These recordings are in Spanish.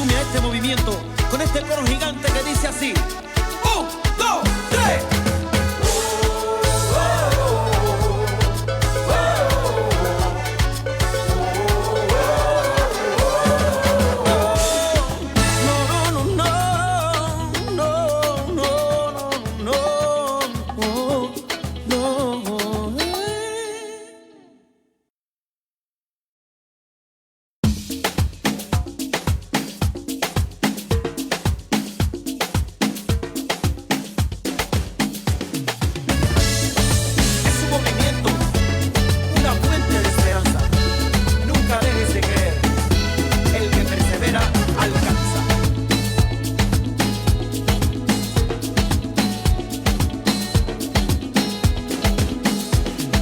sume a este movimiento con este coro gigante que dice así: 1, 2, 3.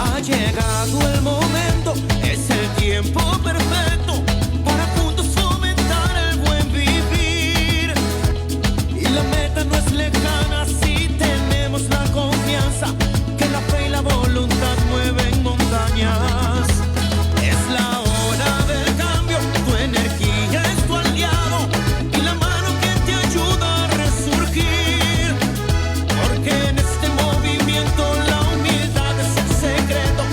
Ha llegado el momento, es el tiempo perfecto para juntos fomentar el buen vivir. Y la meta no es lejana si tenemos la confianza que la fe y la voluntad mueven montañas. Es la hora del cambio, tu energía es tu aliado y la mano que te ayuda a resurgir. Porque en este movimiento la humildad es el secreto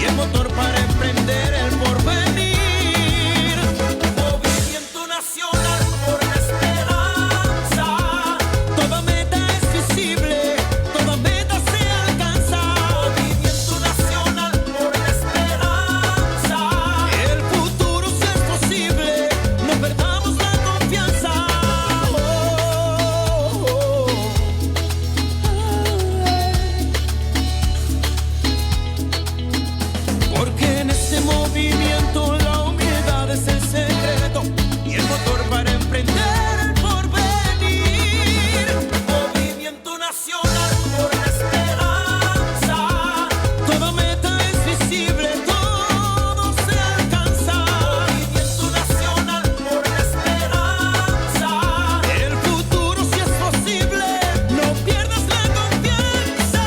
y el motor para emprender el porvenir. Movimiento nacional por la esperanza. Toda meta es visible, toda meta se alcanza. Movimiento nacional por la esperanza. El futuro si es posible, no perdamos la confianza. Porque en este movimiento la humildad es el secreto y el motor para emprender el porvenir. Movimiento nacional por la esperanza. Toda meta es visible, todo se alcanza. Movimiento nacional por la esperanza. El futuro si es posible, no pierdas la confianza.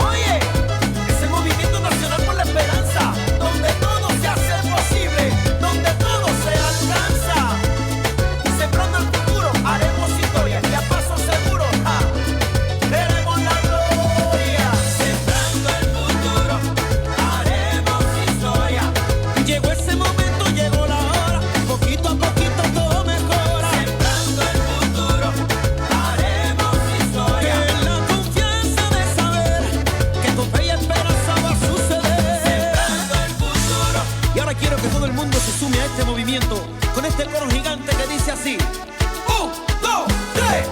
Oye, es el movimiento nacional por la esperanza, donde todo se hace posible, donde todo se alcanza. Sembrando el futuro, haremos historia y a paso seguro, veremos la gloria. Sembrando el futuro, haremos historia. Llegó ese momento, llegó la hora, poquito a poquito todo mejora. Sembrando el futuro, haremos historia. Que la confianza de saber que con fe y esperanza va a suceder. Sembrando el futuro. Y ahora quiero que todo el mundo se sume a este movimiento con este coro gigante que dice así: 1, 2, 3.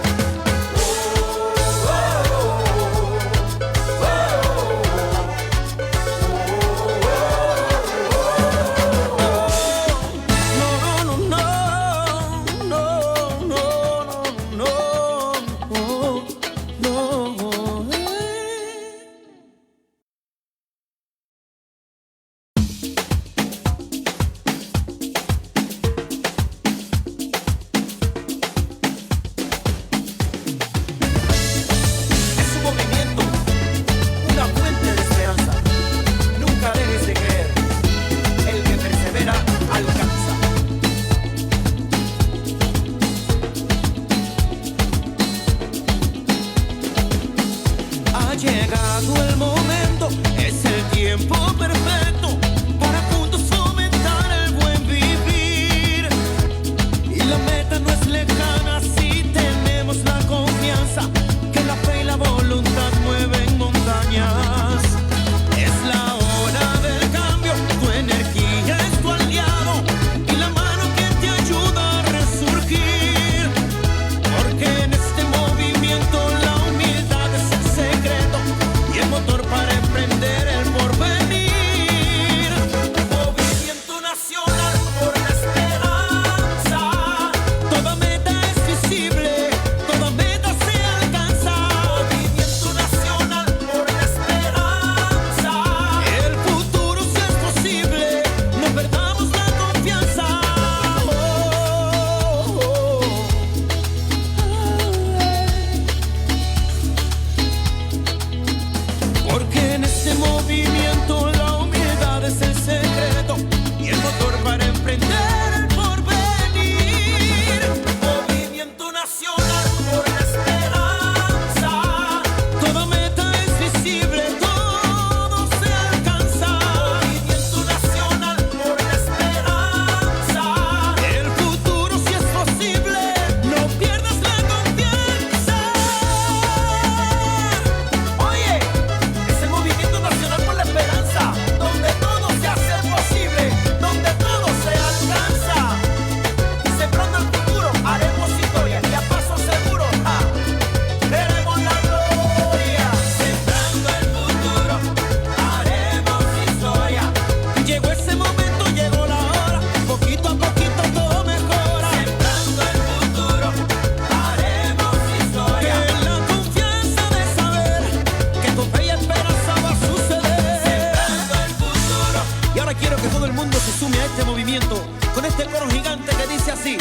adelante que dice así.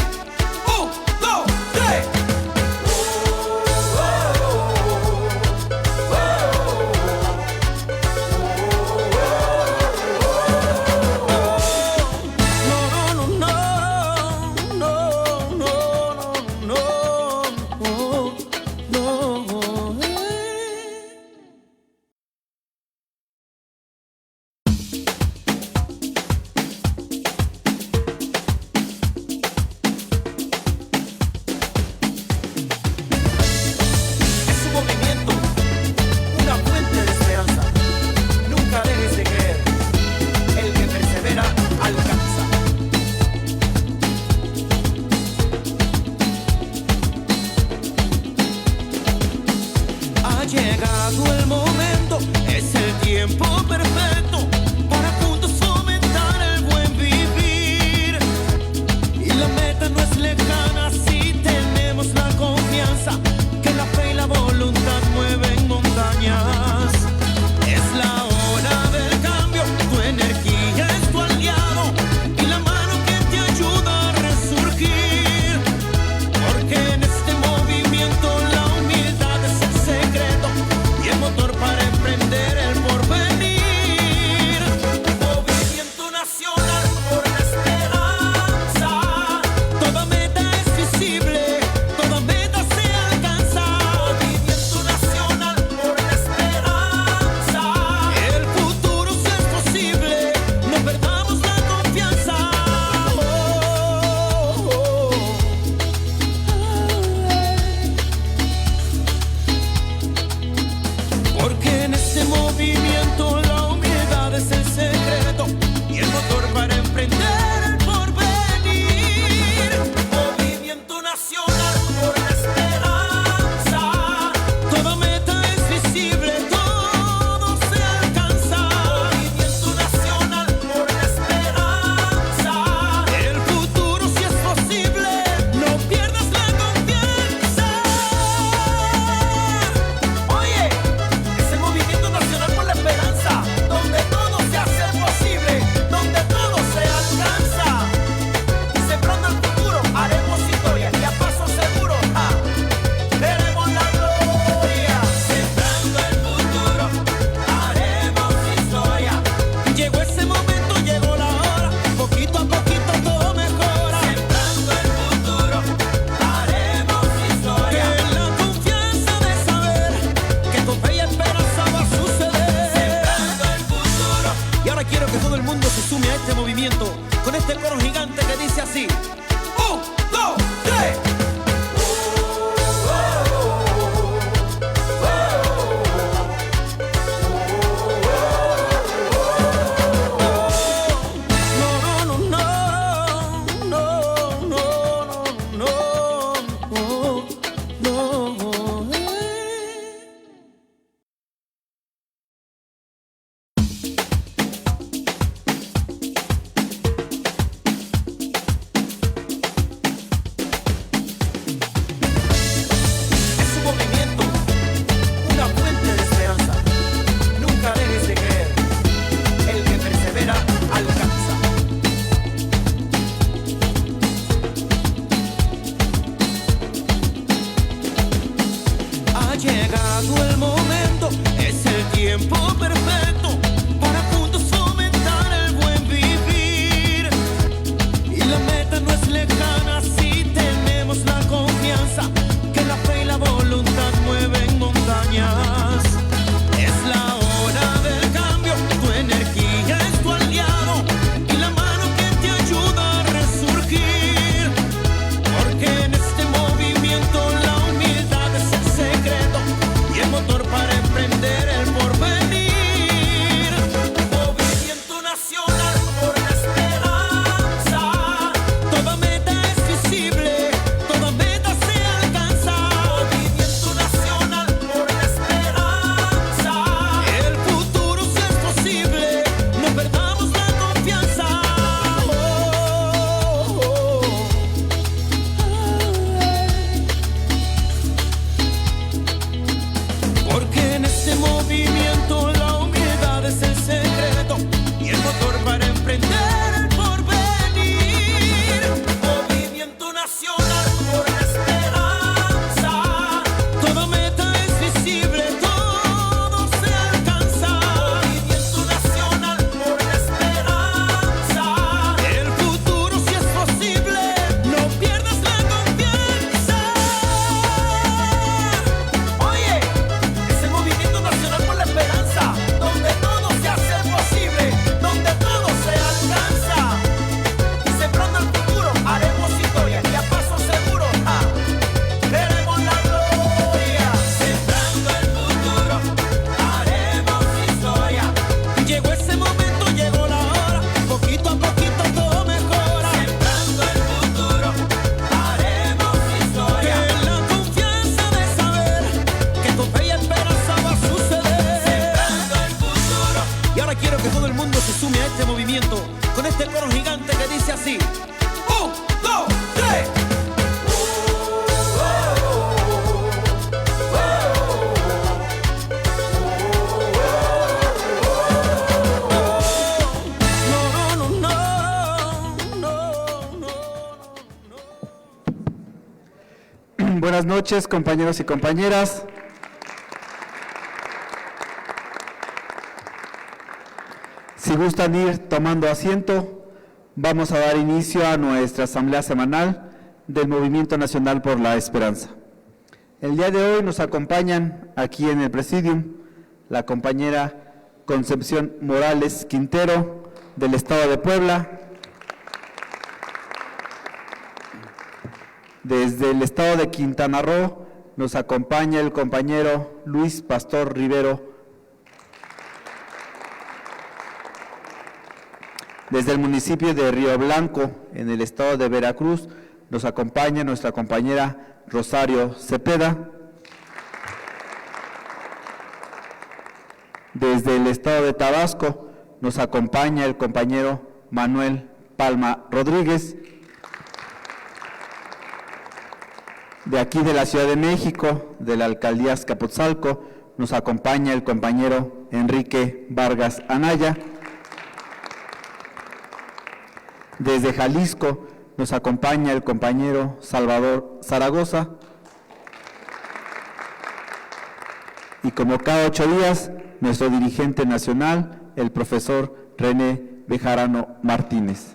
Un, dos, tres. Buenas noches, compañeros y compañeras. Si gustan ir tomando asiento, vamos a dar inicio a nuestra asamblea semanal del Movimiento Nacional por la Esperanza. El día de hoy nos acompañan aquí en el Presidium la compañera Concepción Morales Quintero del Estado de Puebla. Desde el Estado de Quintana Roo nos acompaña el compañero Luis Pastor Rivero. Desde el municipio de Río Blanco, en el estado de Veracruz, nos acompaña nuestra compañera Rosario Cepeda. Desde el estado de Tabasco, nos acompaña el compañero Manuel Palma Rodríguez. De aquí de la Ciudad de México, de la alcaldía Azcapotzalco, nos acompaña el compañero Enrique Vargas Anaya. Desde Jalisco nos acompaña el compañero Salvador Zaragoza. Y como cada 8 días, nuestro dirigente nacional, el profesor René Bejarano Martínez.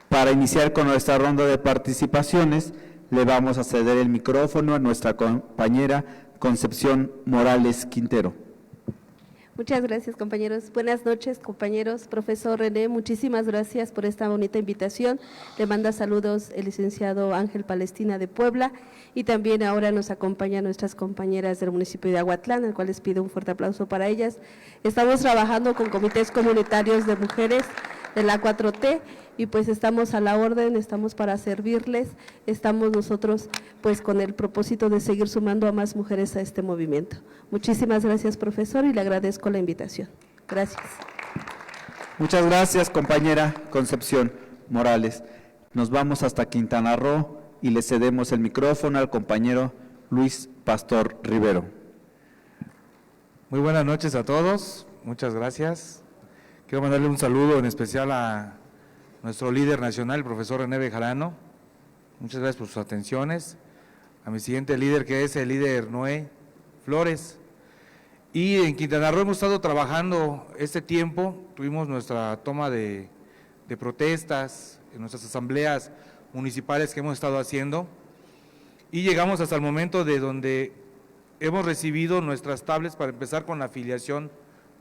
Para iniciar con nuestra ronda de participaciones, le vamos a ceder el micrófono a nuestra compañera Concepción Morales Quintero. Muchas gracias, compañeros. Buenas noches, compañeros. Profesor René, muchísimas gracias por esta bonita invitación. Le manda saludos el licenciado Ángel Palestina de Puebla y también ahora nos acompañan nuestras compañeras del municipio de Aguatlán, al cual les pido un fuerte aplauso para ellas. Estamos trabajando con comités comunitarios de mujeres de la 4T y pues estamos a la orden, estamos para servirles, estamos nosotros pues con el propósito de seguir sumando a más mujeres a este movimiento. Muchísimas gracias, profesor, y le agradezco la invitación. Gracias. Muchas gracias, compañera Concepción Morales. Nos vamos hasta Quintana Roo y le cedemos el micrófono al compañero Luis Pastor Rivero. Muy buenas noches a todos, muchas gracias. Quiero mandarle un saludo en especial a nuestro líder nacional, el profesor René Bejarano. Muchas gracias por sus atenciones. A mi siguiente líder, que es el líder Noé Flores. Y en Quintana Roo hemos estado trabajando este tiempo, tuvimos nuestra toma de protestas, en nuestras asambleas municipales que hemos estado haciendo, y llegamos hasta el momento de donde hemos recibido nuestras tablets para empezar con la afiliación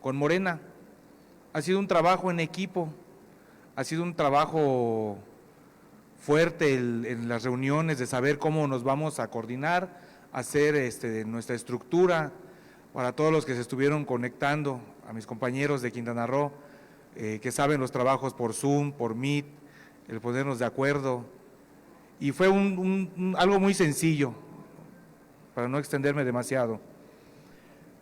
con Morena. Ha sido un trabajo en equipo, ha sido un trabajo fuerte en las reuniones de saber cómo nos vamos a coordinar, hacer nuestra estructura para todos los que se estuvieron conectando, a mis compañeros de Quintana Roo, que saben los trabajos por Zoom, por Meet, el ponernos de acuerdo. Y fue algo muy sencillo, para no extenderme demasiado.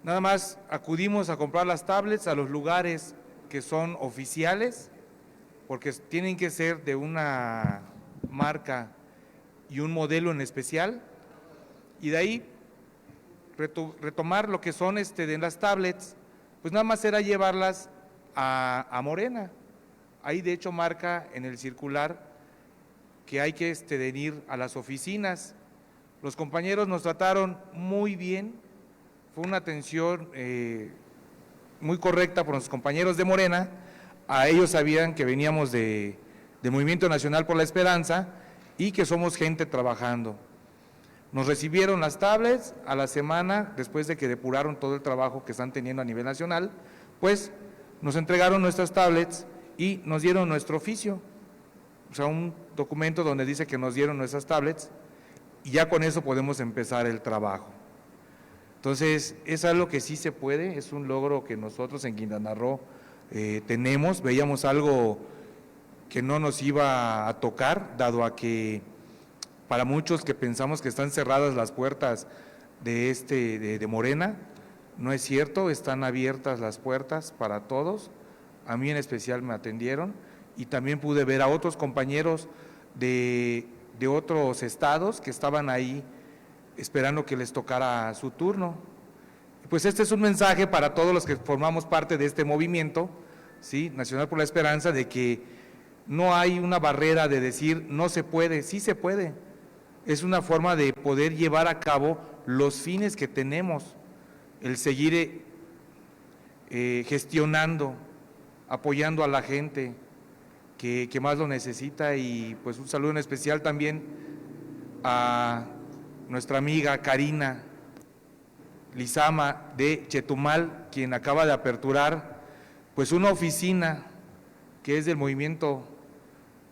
Nada más acudimos a comprar las tablets a los lugares que son oficiales, porque tienen que ser de una marca y un modelo en especial, y de ahí retomar lo que son de las tablets, pues nada más era llevarlas a Morena. Ahí de hecho marca en el circular que hay que venir a las oficinas. Los compañeros nos trataron muy bien, fue una atención muy correcta por nuestros compañeros de Morena. A ellos sabían que veníamos de Movimiento Nacional por la Esperanza y que somos gente trabajando. Nos recibieron las tablets a la semana, después de que depuraron todo el trabajo que están teniendo a nivel nacional, pues nos entregaron nuestras tablets y nos dieron nuestro oficio, o sea, un documento donde dice que nos dieron nuestras tablets y ya con eso podemos empezar el trabajo. Entonces, es algo que sí se puede, es un logro que nosotros en Quintana Roo tenemos. Veíamos algo que no nos iba a tocar, dado a que para muchos que pensamos que están cerradas las puertas de Morena, no es cierto, están abiertas las puertas para todos. A mí en especial me atendieron y también pude ver a otros compañeros de otros estados que estaban ahí esperando que les tocara su turno. Pues este es un mensaje para todos los que formamos parte de este movimiento, ¿sí?, Nacional por la Esperanza, de que no hay una barrera de decir no se puede, sí se puede. Es una forma de poder llevar a cabo los fines que tenemos, el seguir gestionando, apoyando a la gente que más lo necesita. Y pues un saludo en especial también a nuestra amiga Karina Lizama de Chetumal, quien acaba de aperturar pues una oficina que es del Movimiento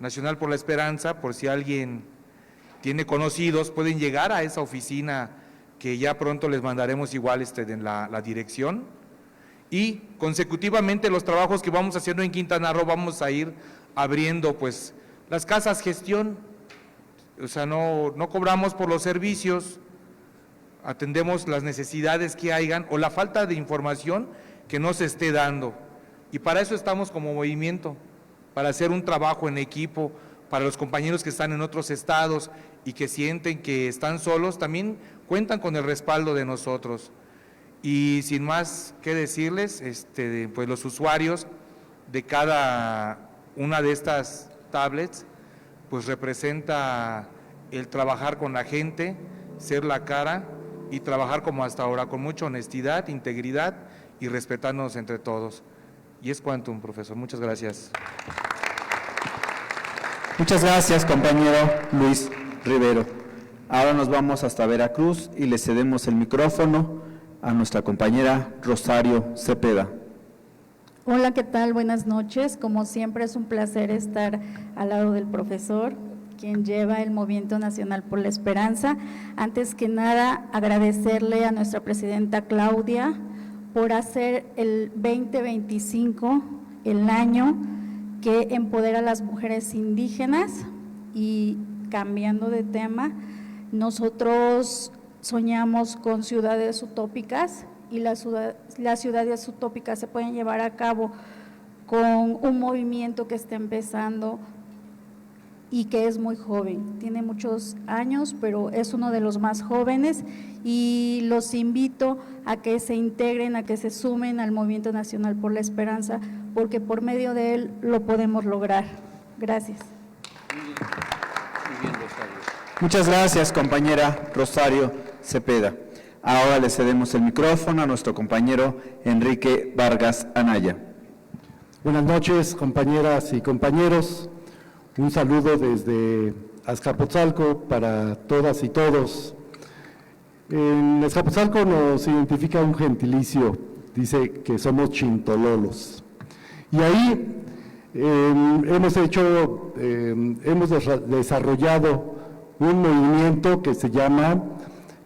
Nacional por la Esperanza. Por si alguien tiene conocidos, pueden llegar a esa oficina que ya pronto les mandaremos igual en la dirección. Y consecutivamente los trabajos que vamos haciendo en Quintana Roo, vamos a ir abriendo pues las casas gestión. O sea, no cobramos por los servicios, atendemos las necesidades que hayan o la falta de información que no se esté dando. Y para eso estamos como movimiento, para hacer un trabajo en equipo, para los compañeros que están en otros estados y que sienten que están solos, también cuentan con el respaldo de nosotros. Y sin más que decirles, pues los usuarios de cada una de estas tablets, pues representa el trabajar con la gente, ser la cara y trabajar como hasta ahora, con mucha honestidad, integridad y respetándonos entre todos. Y es cuantum, profesor. Muchas gracias. Muchas gracias, compañero Luis Rivero. Ahora nos vamos hasta Veracruz y le cedemos el micrófono a nuestra compañera Rosario Cepeda. Hola, ¿qué tal? Buenas noches. Como siempre es un placer estar al lado del profesor, quien lleva el Movimiento Nacional por la Esperanza. Antes que nada, agradecerle a nuestra presidenta Claudia por hacer el 2025 el año que empodera a las mujeres indígenas. Y cambiando de tema, nosotros soñamos con ciudades utópicas y las ciudades utópicas se pueden llevar a cabo con un movimiento que está empezando y que es muy joven, tiene muchos años, pero es uno de los más jóvenes, y los invito a que se integren, a que se sumen al Movimiento Nacional por la Esperanza, porque por medio de él lo podemos lograr. Gracias. Muchas gracias, compañera Rosario Cepeda. Ahora le cedemos el micrófono a nuestro compañero Enrique Vargas Anaya. Buenas noches, compañeras y compañeros. Un saludo desde Azcapotzalco para todas y todos. En Azcapotzalco nos identifica un gentilicio, dice que somos chintololos. Y ahí hemos desarrollado un movimiento que se llama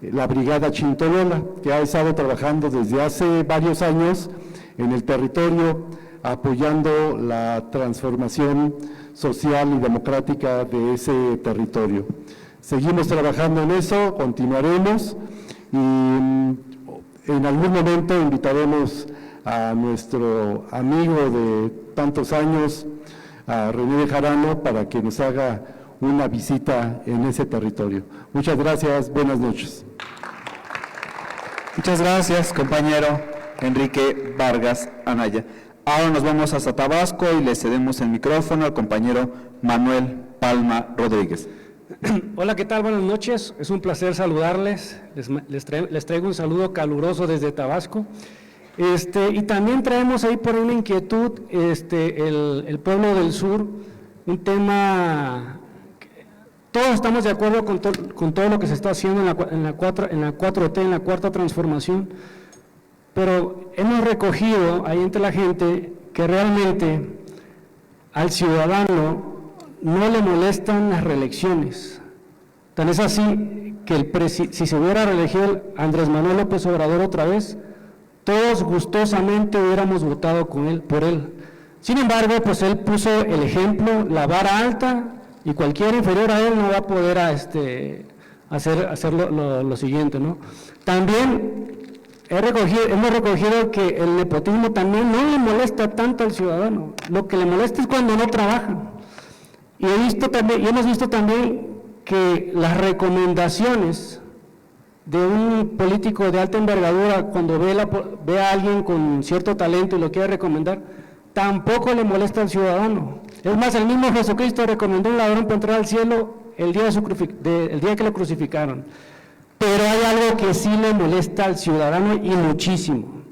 la Brigada Chintolola, que ha estado trabajando desde hace varios años en el territorio, apoyando la transformación social y democrática de ese territorio. Seguimos trabajando en eso, continuaremos, y en algún momento invitaremos a nuestro amigo de tantos años, a René Bejarano, para que nos haga una visita en ese territorio. Muchas gracias, buenas noches. Muchas gracias, compañero Enrique Vargas Anaya. Ahora nos vamos hasta Tabasco y le cedemos el micrófono al compañero Manuel Palma Rodríguez. Hola, ¿qué tal? Buenas noches, es un placer saludarles, les traigo un saludo caluroso desde Tabasco. Y también traemos ahí por una inquietud, el pueblo del sur, un tema, todos estamos de acuerdo con todo lo que se está haciendo en la 4T, en la Cuarta Transformación, pero hemos recogido ahí entre la gente que realmente al ciudadano no le molestan las reelecciones. Tan es así que si se hubiera reelegido Andrés Manuel López Obrador otra vez, todos gustosamente hubiéramos votado por él. Sin embargo, pues él puso el ejemplo, la vara alta, y cualquiera inferior a él no va a poder hacer lo siguiente, ¿no? También hemos recogido que el nepotismo también no le molesta tanto al ciudadano, lo que le molesta es cuando no trabaja. Y hemos visto también que las recomendaciones de un político de alta envergadura, cuando ve a alguien con cierto talento y lo quiere recomendar, tampoco le molesta al ciudadano. Es más, el mismo Jesucristo recomendó un ladrón para entrar al cielo el día que lo crucificaron. Pero hay algo que sí le molesta al ciudadano y muchísimo.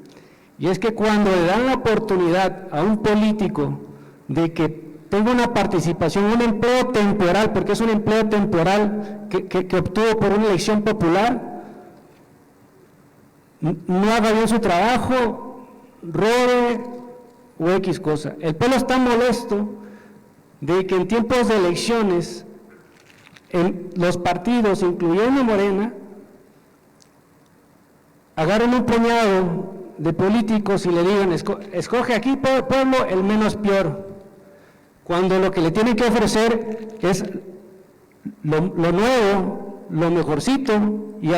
Y es que cuando le dan la oportunidad a un político de que tenga una participación, un empleo temporal, porque es un empleo temporal que obtuvo por una elección popular, no haga bien su trabajo, robe o X cosa. El pueblo está molesto de que en tiempos de elecciones, en los partidos, incluyendo Morena, agarren un puñado de políticos y le digan, escoge aquí, pueblo, el menos peor, cuando lo que le tienen que ofrecer es lo nuevo, lo mejorcito, y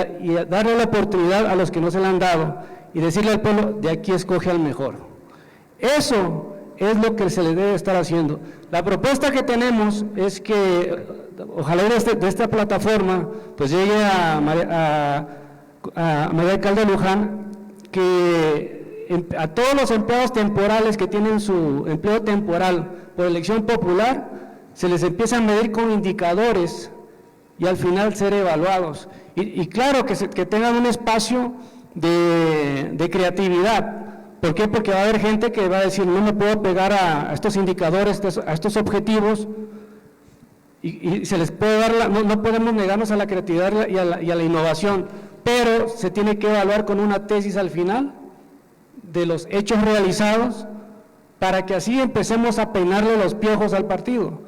darle la oportunidad a los que no se la han dado, y decirle al pueblo, de aquí escoge al mejor. Eso es lo que se le debe estar haciendo. La propuesta que tenemos es que, ojalá de esta plataforma, pues llegue a María Alcalde Luján, que a todos los empleados temporales que tienen su empleo temporal por elección popular, se les empieza a medir con indicadores y al final ser evaluados. Y claro, que tengan un espacio de creatividad. ¿Por qué? Porque va a haber gente que va a decir, no me puedo pegar a estos indicadores, a estos objetivos, y se les puede dar, no podemos negarnos a la creatividad y a la innovación, pero se tiene que evaluar con una tesis al final de los hechos realizados, para que así empecemos a peinarle los piojos al partido.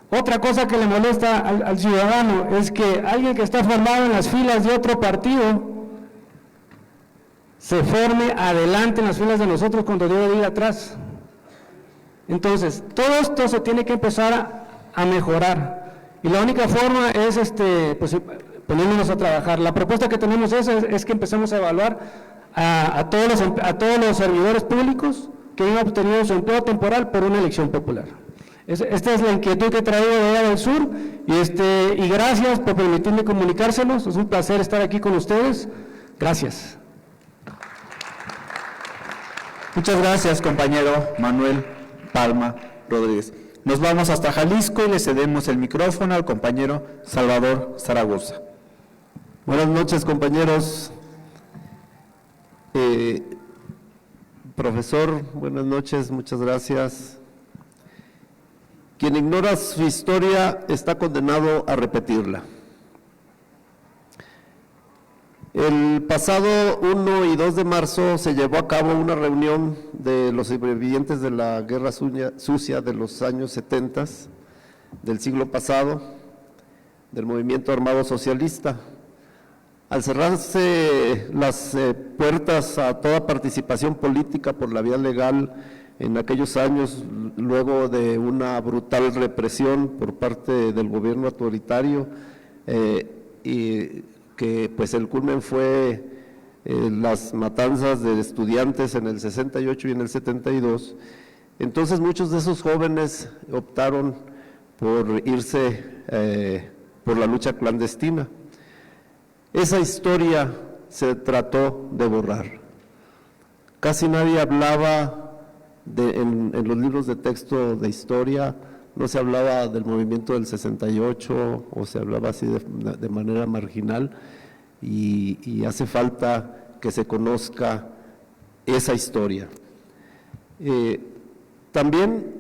Otra cosa que le molesta al ciudadano es que alguien que está formado en las filas de otro partido se forme adelante en las filas de nosotros cuando debe de ir atrás. Entonces, todo esto se tiene que empezar a mejorar, y la única forma es pues, poniéndonos a trabajar. La propuesta que tenemos es que empecemos a evaluar a todos los servidores públicos que han obtenido su empleo temporal por una elección popular. Esta es la inquietud que he traído de allá del sur, y gracias por permitirme comunicárselos. Es un placer estar aquí con ustedes. Gracias. Muchas gracias, compañero Manuel Palma Rodríguez. Nos vamos hasta Jalisco y le cedemos el micrófono al compañero Salvador Zaragoza. Buenas noches, compañeros. Profesor, buenas noches, muchas gracias. Quien ignora su historia está condenado a repetirla. El pasado 1 y 2 de marzo se llevó a cabo una reunión de los sobrevivientes de la guerra sucia de los años 70 del siglo pasado, del movimiento armado socialista. Al cerrarse las puertas a toda participación política por la vía legal en aquellos años, luego de una brutal represión por parte del gobierno autoritario, y que pues el culmen fue las matanzas de estudiantes en el 68 y en el 72, entonces muchos de esos jóvenes optaron por irse por la lucha clandestina. Esa historia se trató de borrar. Casi nadie hablaba en los libros de texto de historia, no se hablaba del movimiento del 68 o se hablaba así de manera marginal, y hace falta que se conozca esa historia. También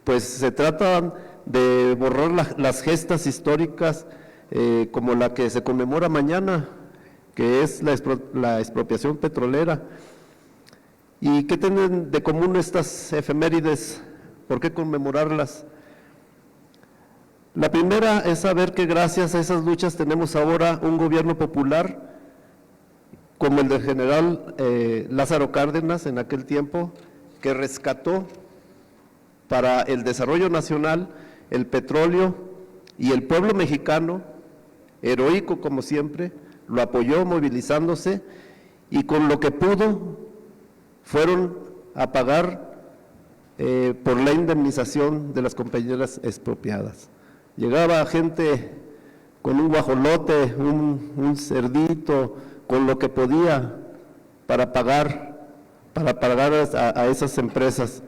pues se trata de borrar las gestas históricas como la que se conmemora mañana, que es la expropiación petrolera. ¿Y qué tienen de común estas efemérides? ¿Por qué conmemorarlas? La primera es saber que gracias a esas luchas tenemos ahora un gobierno popular, como el del general Lázaro Cárdenas en aquel tiempo, que rescató para el desarrollo nacional el petróleo, y el pueblo mexicano, heroico como siempre, lo apoyó movilizándose, y con lo que pudo fueron a pagar por la indemnización de las compañeras expropiadas. Llegaba gente con un guajolote, un cerdito, con lo que podía para pagar a esas empresas.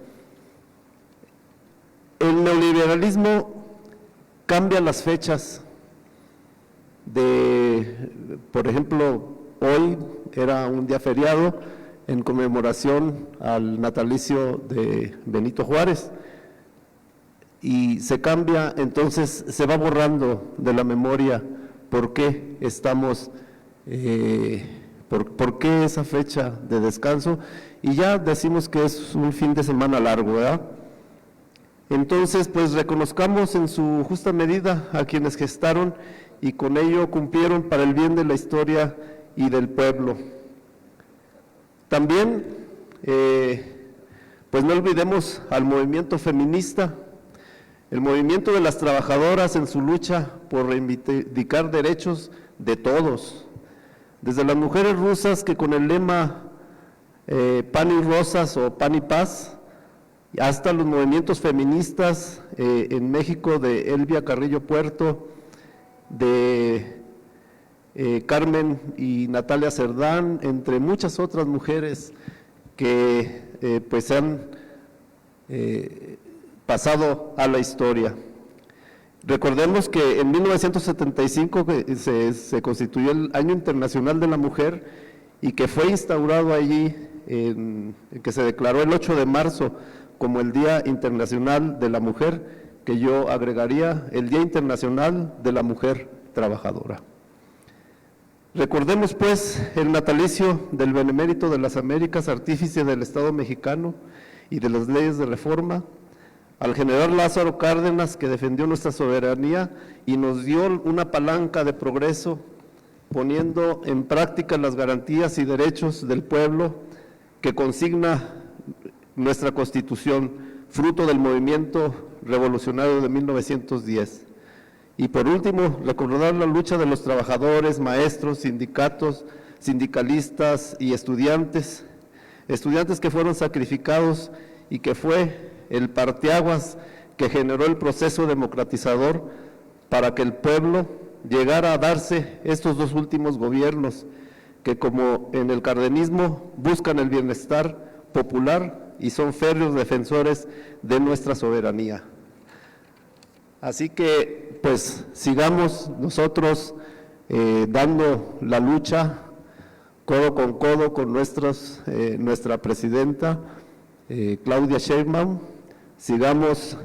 El neoliberalismo cambia las fechas por ejemplo, hoy era un día feriado en conmemoración al natalicio de Benito Juárez, y se cambia, entonces se va borrando de la memoria por qué estamos, por qué esa fecha de descanso, y ya decimos que es un fin de semana largo, ¿verdad? Entonces, pues reconozcamos en su justa medida a quienes gestaron y con ello cumplieron para el bien de la historia y del pueblo. También, pues no olvidemos al movimiento feminista, el movimiento de las trabajadoras en su lucha por reivindicar derechos de todos, desde las mujeres rusas que con el lema Pan y Rosas o Pan y Paz, hasta los movimientos feministas en México de Elvia Carrillo Puerto, de Carmen y Natalia Cerdán, entre muchas otras mujeres que pues han pasado a la historia. Recordemos que en 1975 se constituyó el Año Internacional de la Mujer y que fue instaurado allí, que se declaró el 8 de marzo como el Día Internacional de la Mujer, que yo agregaría el Día Internacional de la Mujer Trabajadora. Recordemos pues el natalicio del Benemérito de las Américas, artífice del Estado mexicano y de las leyes de reforma, al general Lázaro Cárdenas, que defendió nuestra soberanía y nos dio una palanca de progreso, poniendo en práctica las garantías y derechos del pueblo que consigna nuestra Constitución, fruto del movimiento revolucionario de 1910. Y por último, recordar la lucha de los trabajadores, maestros, sindicatos, sindicalistas y estudiantes que fueron sacrificados y que fue el parteaguas que generó el proceso democratizador para que el pueblo llegara a darse estos dos últimos gobiernos que, como en el cardenismo, buscan el bienestar popular y son férreos defensores de nuestra soberanía. Así que, pues, sigamos nosotros dando la lucha codo con nuestra presidenta Claudia Sheinbaum, sigamos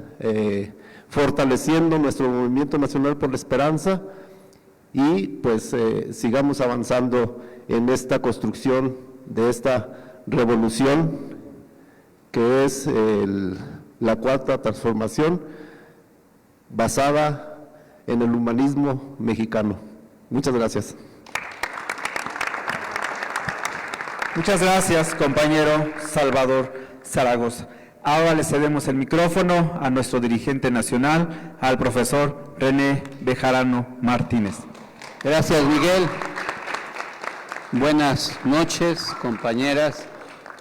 fortaleciendo nuestro Movimiento Nacional por la Esperanza y pues sigamos avanzando en esta construcción de esta revolución que es la cuarta transformación basada en el humanismo mexicano. Muchas gracias. Muchas gracias, compañero Salvador Zaragoza. Ahora le cedemos el micrófono a nuestro dirigente nacional, al profesor René Bejarano Martínez. Gracias, Miguel. Buenas noches, compañeras,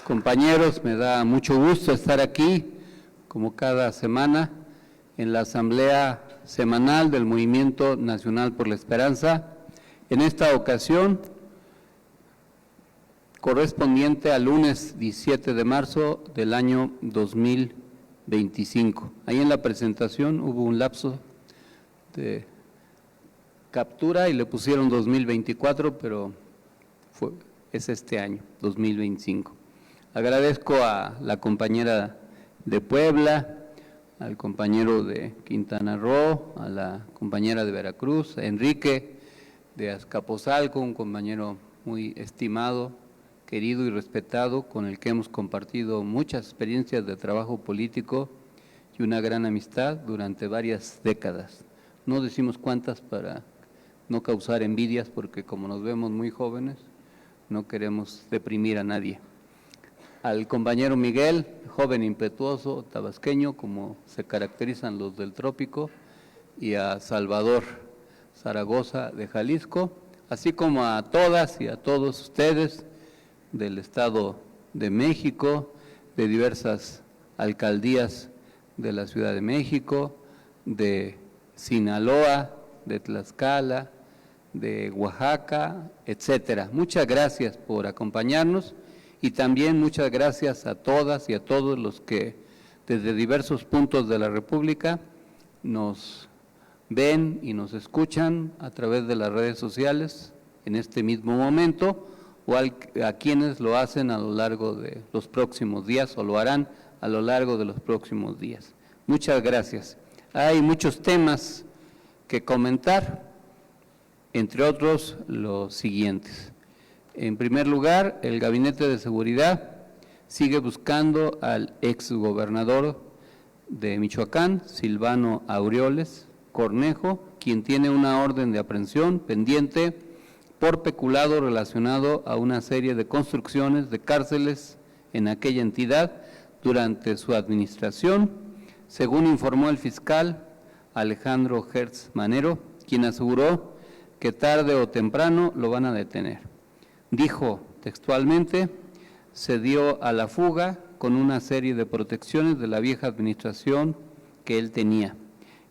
compañeros. Me da mucho gusto estar aquí, como cada semana, en la Asamblea Semanal del Movimiento Nacional por la Esperanza. En esta ocasión, correspondiente al lunes 17 de marzo del año 2025. Ahí en la presentación hubo un lapso de captura y le pusieron 2024, pero es este año, 2025. Agradezco a la compañera de Puebla, al compañero de Quintana Roo, a la compañera de Veracruz, a Enrique de Azcapotzalco, un compañero muy estimado, querido y respetado, con el que hemos compartido muchas experiencias de trabajo político y una gran amistad durante varias décadas. No decimos cuántas para no causar envidias, porque como nos vemos muy jóvenes, no queremos deprimir a nadie. Al compañero Miguel, joven impetuoso, tabasqueño, como se caracterizan los del trópico, y a Salvador Zaragoza de Jalisco, así como a todas y a todos ustedes del Estado de México, de diversas alcaldías de la Ciudad de México, de Sinaloa, de Tlaxcala, de Oaxaca, etcétera. Muchas gracias por acompañarnos y también muchas gracias a todas y a todos los que desde diversos puntos de la República nos ven y nos escuchan a través de las redes sociales en este mismo momento, o a quienes lo hacen a lo largo de los próximos días o lo harán a lo largo de los próximos días. Muchas gracias. Hay muchos temas que comentar, entre otros los siguientes. En primer lugar, el Gabinete de Seguridad sigue buscando al exgobernador de Michoacán, Silvano Aureoles Cornejo, quien tiene una orden de aprehensión pendiente por peculado relacionado a una serie de construcciones de cárceles en aquella entidad durante su administración, según informó el fiscal Alejandro Hertz Manero, quien aseguró que tarde o temprano lo van a detener. Dijo textualmente: se dio a la fuga con una serie de protecciones de la vieja administración que él tenía.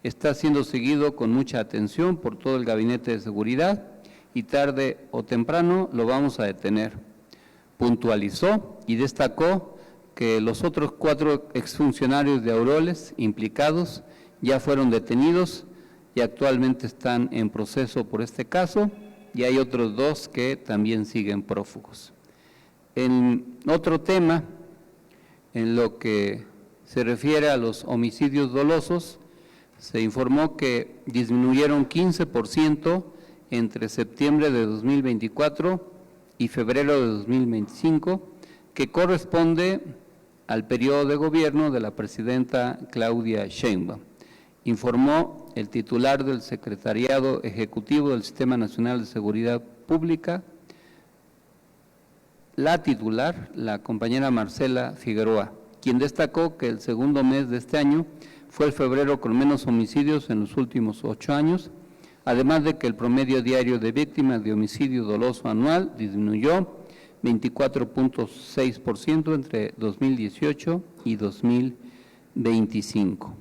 Está siendo seguido con mucha atención por todo el Gabinete de Seguridad y tarde o temprano lo vamos a detener. Puntualizó y destacó que los otros 4 exfuncionarios de Aureoles implicados ya fueron detenidos y actualmente están en proceso por este caso, y hay otros 2 que también siguen prófugos. En otro tema, en lo que se refiere a los homicidios dolosos, se informó que disminuyeron 15% entre septiembre de 2024 y febrero de 2025, que corresponde al periodo de gobierno de la presidenta Claudia Sheinbaum, informó el titular del Secretariado Ejecutivo del Sistema Nacional de Seguridad Pública, la titular, la compañera Marcela Figueroa, quien destacó que el segundo mes de este año fue el febrero con menos homicidios en los últimos 8 años, además de que el promedio diario de víctimas de homicidio doloso anual disminuyó 24.6% entre 2018 y 2025.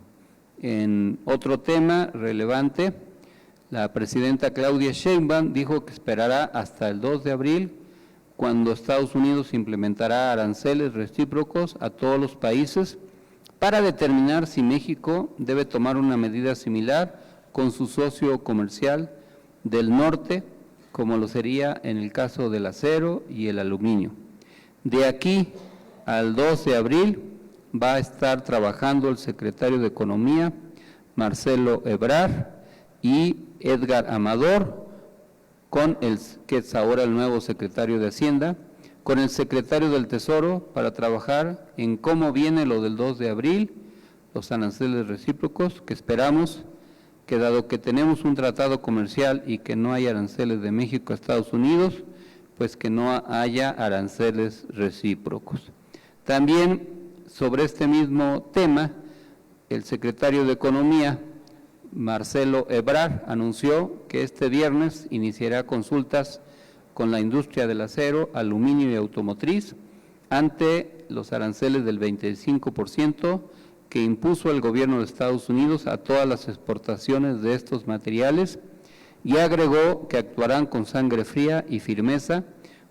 En otro tema relevante, la presidenta Claudia Sheinbaum dijo que esperará hasta el 2 de abril, cuando Estados Unidos implementará aranceles recíprocos a todos los países para determinar si México debe tomar una medida similar con su socio comercial del norte, como lo sería en el caso del acero y el aluminio. De aquí al 2 de abril va a estar trabajando el secretario de Economía, Marcelo Ebrard, y Edgar Amador, que es ahora el nuevo secretario de Hacienda, con el secretario del Tesoro para trabajar en cómo viene lo del 2 de abril, los aranceles recíprocos, que esperamos que dado que tenemos un tratado comercial y que no hay aranceles de México a Estados Unidos, pues que no haya aranceles recíprocos. También sobre este mismo tema, el secretario de Economía, Marcelo Ebrard, anunció que este viernes iniciará consultas con la industria del acero, aluminio y automotriz ante los aranceles del 25% que impuso el gobierno de Estados Unidos a todas las exportaciones de estos materiales, y agregó que actuarán con sangre fría y firmeza,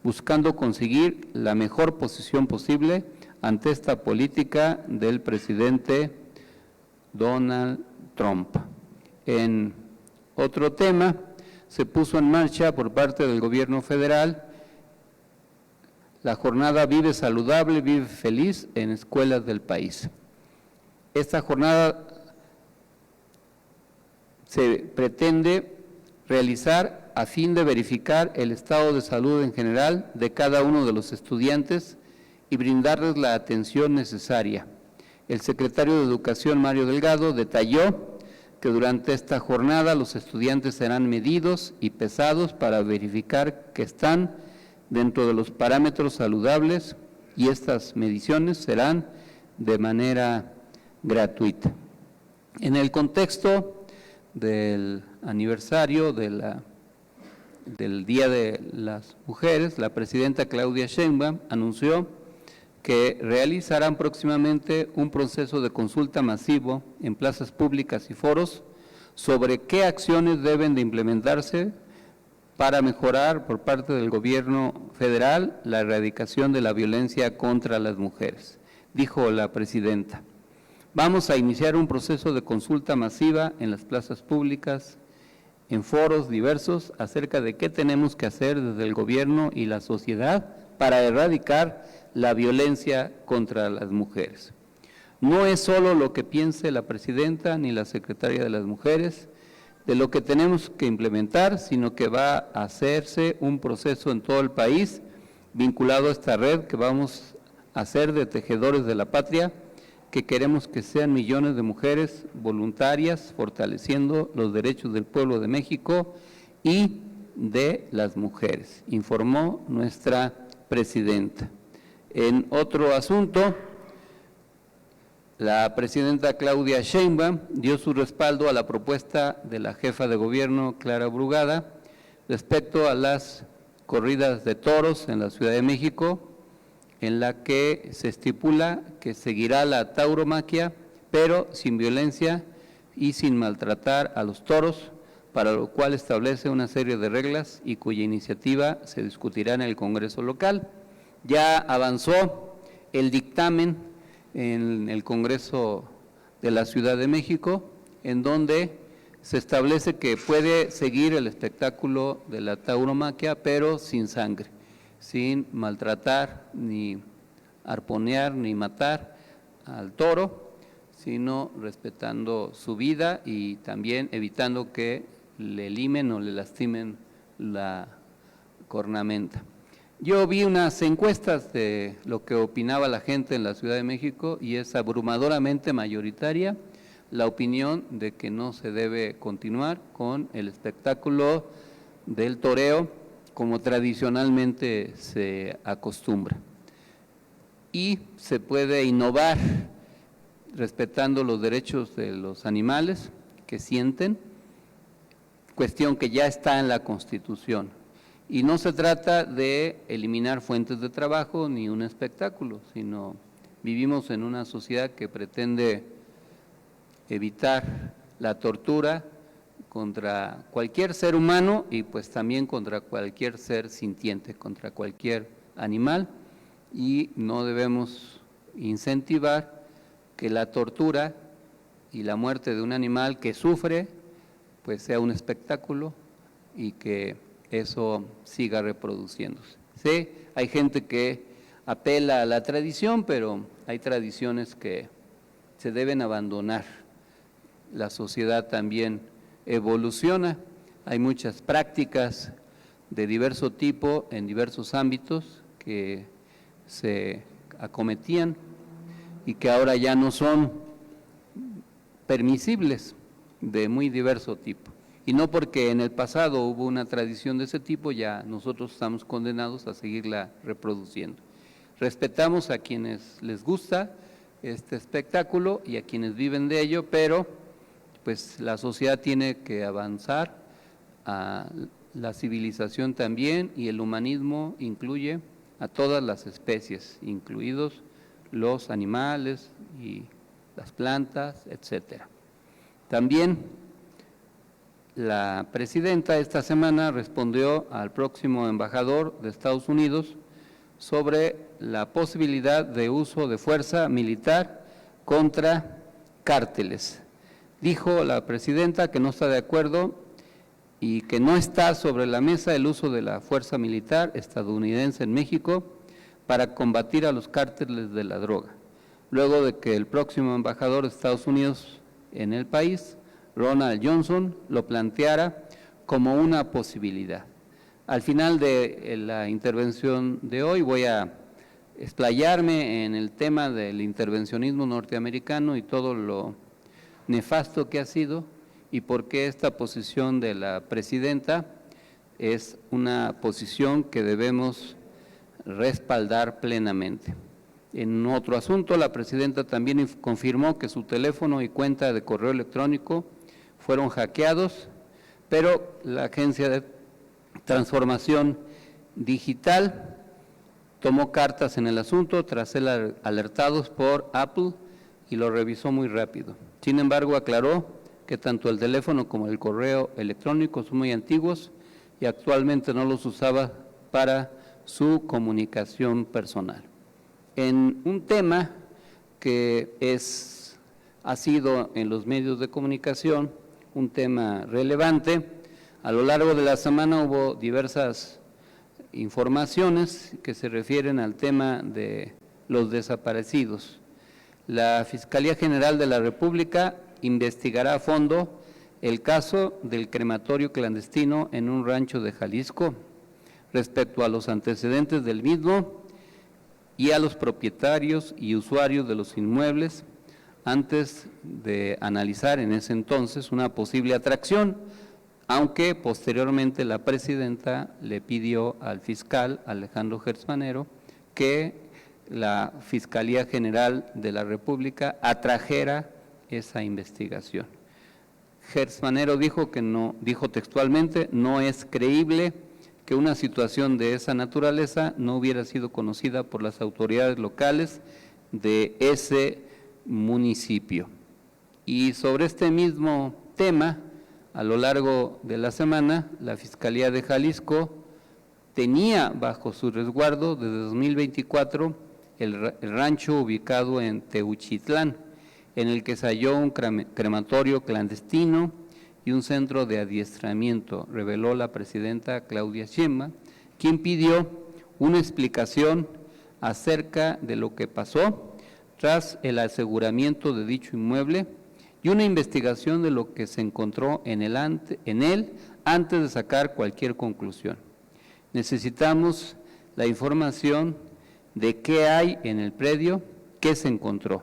buscando conseguir la mejor posición posible ante esta política del presidente Donald Trump. En otro tema, se puso en marcha por parte del gobierno federal la jornada Vive Saludable, Vive Feliz en escuelas del país. Esta jornada se pretende realizar a fin de verificar el estado de salud en general de cada uno de los estudiantes y brindarles la atención necesaria. El secretario de Educación, Mario Delgado, detalló que durante esta jornada los estudiantes serán medidos y pesados para verificar que están dentro de los parámetros saludables, y estas mediciones serán de manera gratuita. En el contexto del aniversario del Día de las Mujeres, la presidenta Claudia Sheinbaum anunció que realizarán próximamente un proceso de consulta masivo en plazas públicas y foros sobre qué acciones deben de implementarse para mejorar por parte del gobierno federal la erradicación de la violencia contra las mujeres, dijo la presidenta. Vamos a iniciar un proceso de consulta masiva en las plazas públicas, en foros diversos, acerca de qué tenemos que hacer desde el gobierno y la sociedad para erradicar la violencia contra las mujeres. No es solo lo que piense la presidenta ni la secretaria de las mujeres de lo que tenemos que implementar, sino que va a hacerse un proceso en todo el país vinculado a esta red que vamos a hacer de tejedores de la patria, que queremos que sean millones de mujeres voluntarias, fortaleciendo los derechos del pueblo de México y de las mujeres, informó nuestra presidenta. En otro asunto, la presidenta Claudia Sheinbaum dio su respaldo a la propuesta de la jefa de gobierno, Clara Brugada, respecto a las corridas de toros en la Ciudad de México, en la que se estipula que seguirá la tauromaquia, pero sin violencia y sin maltratar a los toros, para lo cual establece una serie de reglas y cuya iniciativa se discutirá en el Congreso local. Ya avanzó el dictamen en el Congreso de la Ciudad de México, en donde se establece que puede seguir el espectáculo de la tauromaquia, pero sin sangre, sin maltratar, ni arponear, ni matar al toro, sino respetando su vida y también evitando que le limen o le lastimen la cornamenta. Yo vi unas encuestas de lo que opinaba la gente en la Ciudad de México y es abrumadoramente mayoritaria la opinión de que no se debe continuar con el espectáculo del toreo como tradicionalmente se acostumbra. Y se puede innovar respetando los derechos de los animales que sienten, cuestión que ya está en la Constitución. Y no se trata de eliminar fuentes de trabajo ni un espectáculo, sino vivimos en una sociedad que pretende evitar la tortura contra cualquier ser humano y pues también contra cualquier ser sintiente, contra cualquier animal, y no debemos incentivar que la tortura y la muerte de un animal que sufre pues sea un espectáculo y que eso siga reproduciéndose. Sí, hay gente que apela a la tradición, pero hay tradiciones que se deben abandonar. La sociedad también evoluciona, hay muchas prácticas de diverso tipo en diversos ámbitos que se acometían y que ahora ya no son permisibles, de muy diverso tipo. Y no porque en el pasado hubo una tradición de ese tipo, ya nosotros estamos condenados a seguirla reproduciendo. Respetamos a quienes les gusta este espectáculo y a quienes viven de ello, pero pues la sociedad tiene que avanzar, a la civilización también, y el humanismo incluye a todas las especies, incluidos los animales y las plantas, etcétera. También la presidenta esta semana respondió al próximo embajador de Estados Unidos sobre la posibilidad de uso de fuerza militar contra cárteles. Dijo la presidenta que no está de acuerdo y que no está sobre la mesa el uso de la fuerza militar estadounidense en México para combatir a los cárteles de la droga, luego de que el próximo embajador de Estados Unidos en el país, Ronald Johnson, lo planteara como una posibilidad. Al final de la intervención de hoy voy a explayarme en el tema del intervencionismo norteamericano y todo lo nefasto que ha sido y por qué esta posición de la presidenta es una posición que debemos respaldar plenamente. En otro asunto, la presidenta también confirmó que su teléfono y cuenta de correo electrónico fueron hackeados, pero la Agencia de Transformación Digital tomó cartas en el asunto tras ser alertados por Apple y lo revisó muy rápido. Sin embargo, aclaró que tanto el teléfono como el correo electrónico son muy antiguos y actualmente no los usaba para su comunicación personal. En un tema que es ha sido en los medios de comunicación un tema relevante. A lo largo de la semana hubo diversas informaciones que se refieren al tema de los desaparecidos. La Fiscalía General de la República investigará a fondo el caso del crematorio clandestino en un rancho de Jalisco, respecto a los antecedentes del mismo y a los propietarios y usuarios de los inmuebles, antes de analizar en ese entonces una posible atracción, aunque posteriormente la presidenta le pidió al fiscal Alejandro Gertz Manero que la Fiscalía General de la República atrajera esa investigación. Gertz Manero dijo que no, dijo textualmente, no es creíble que una situación de esa naturaleza no hubiera sido conocida por las autoridades locales de ese municipio. Y sobre este mismo tema, a lo largo de la semana, la Fiscalía de Jalisco tenía bajo su resguardo desde 2024 el rancho ubicado en Teuchitlán, en el que se halló un crematorio clandestino y un centro de adiestramiento, reveló la presidenta Claudia Sheinbaum, quien pidió una explicación acerca de lo que pasó tras el aseguramiento de dicho inmueble y una investigación de lo que se encontró en él antes de sacar cualquier conclusión. Necesitamos la información de qué hay en el predio, qué se encontró.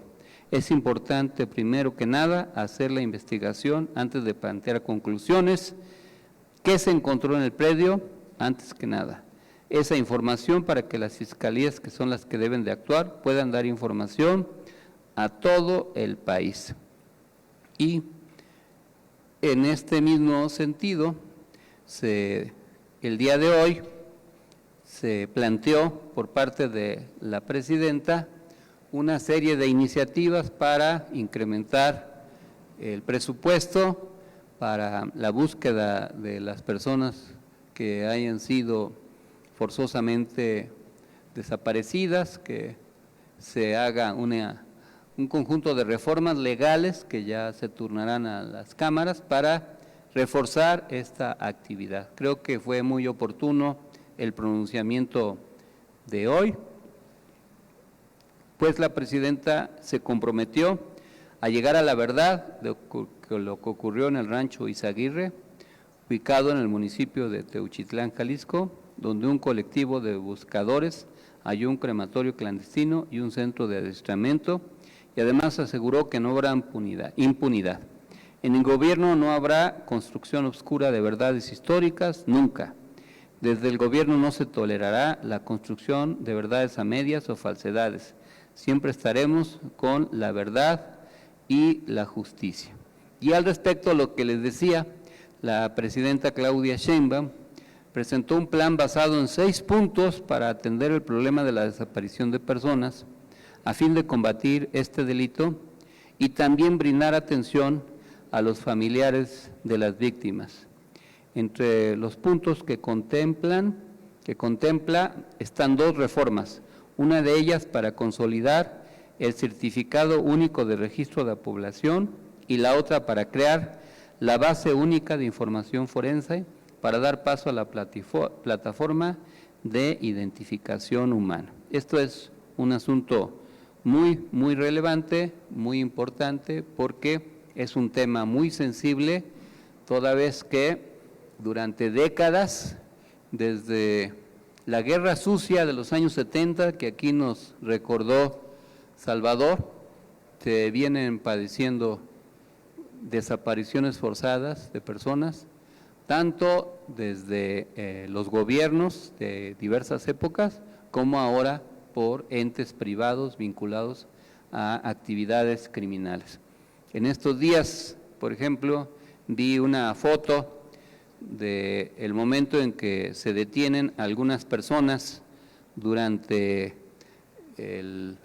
Es importante, primero que nada, hacer la investigación antes de plantear conclusiones. ¿Qué se encontró en el predio? Antes que nada. Esa información para que las fiscalías, que son las que deben de actuar, puedan dar información a todo el país. Y en este mismo sentido, el día de hoy se planteó por parte de la presidenta una serie de iniciativas para incrementar el presupuesto para la búsqueda de las personas que hayan sido forzosamente desaparecidas, que se haga un conjunto de reformas legales que ya se turnarán a las cámaras para reforzar esta actividad. Creo que fue muy oportuno el pronunciamiento de hoy, pues la presidenta se comprometió a llegar a la verdad de lo que ocurrió en el rancho Izaguirre, ubicado en el municipio de Teuchitlán, Jalisco, donde un colectivo de buscadores halló un crematorio clandestino y un centro de adiestramiento, y además aseguró que no habrá impunidad. En el gobierno no habrá construcción obscura de verdades históricas, nunca. Desde el gobierno no se tolerará la construcción de verdades a medias o falsedades. Siempre estaremos con la verdad y la justicia. Y al respecto a lo que les decía, la presidenta Claudia Sheinbaum presentó un plan basado en 6 puntos para atender el problema de la desaparición de personas, a fin de combatir este delito y también brindar atención a los familiares de las víctimas. Entre los puntos que contempla están 2 reformas, una de ellas para consolidar el certificado único de registro de la población y la otra para crear la base única de información forense para dar paso a la plataforma de identificación humana. Esto es un asunto muy relevante, muy importante, porque es un tema muy sensible, toda vez que durante décadas, desde la Guerra Sucia de los años 70, que aquí nos recordó Salvador, se vienen padeciendo desapariciones forzadas de personas, tanto desde los gobiernos de diversas épocas, como ahora por entes privados vinculados a actividades criminales. En estos días, por ejemplo, vi una foto del momento en que se detienen algunas personas durante el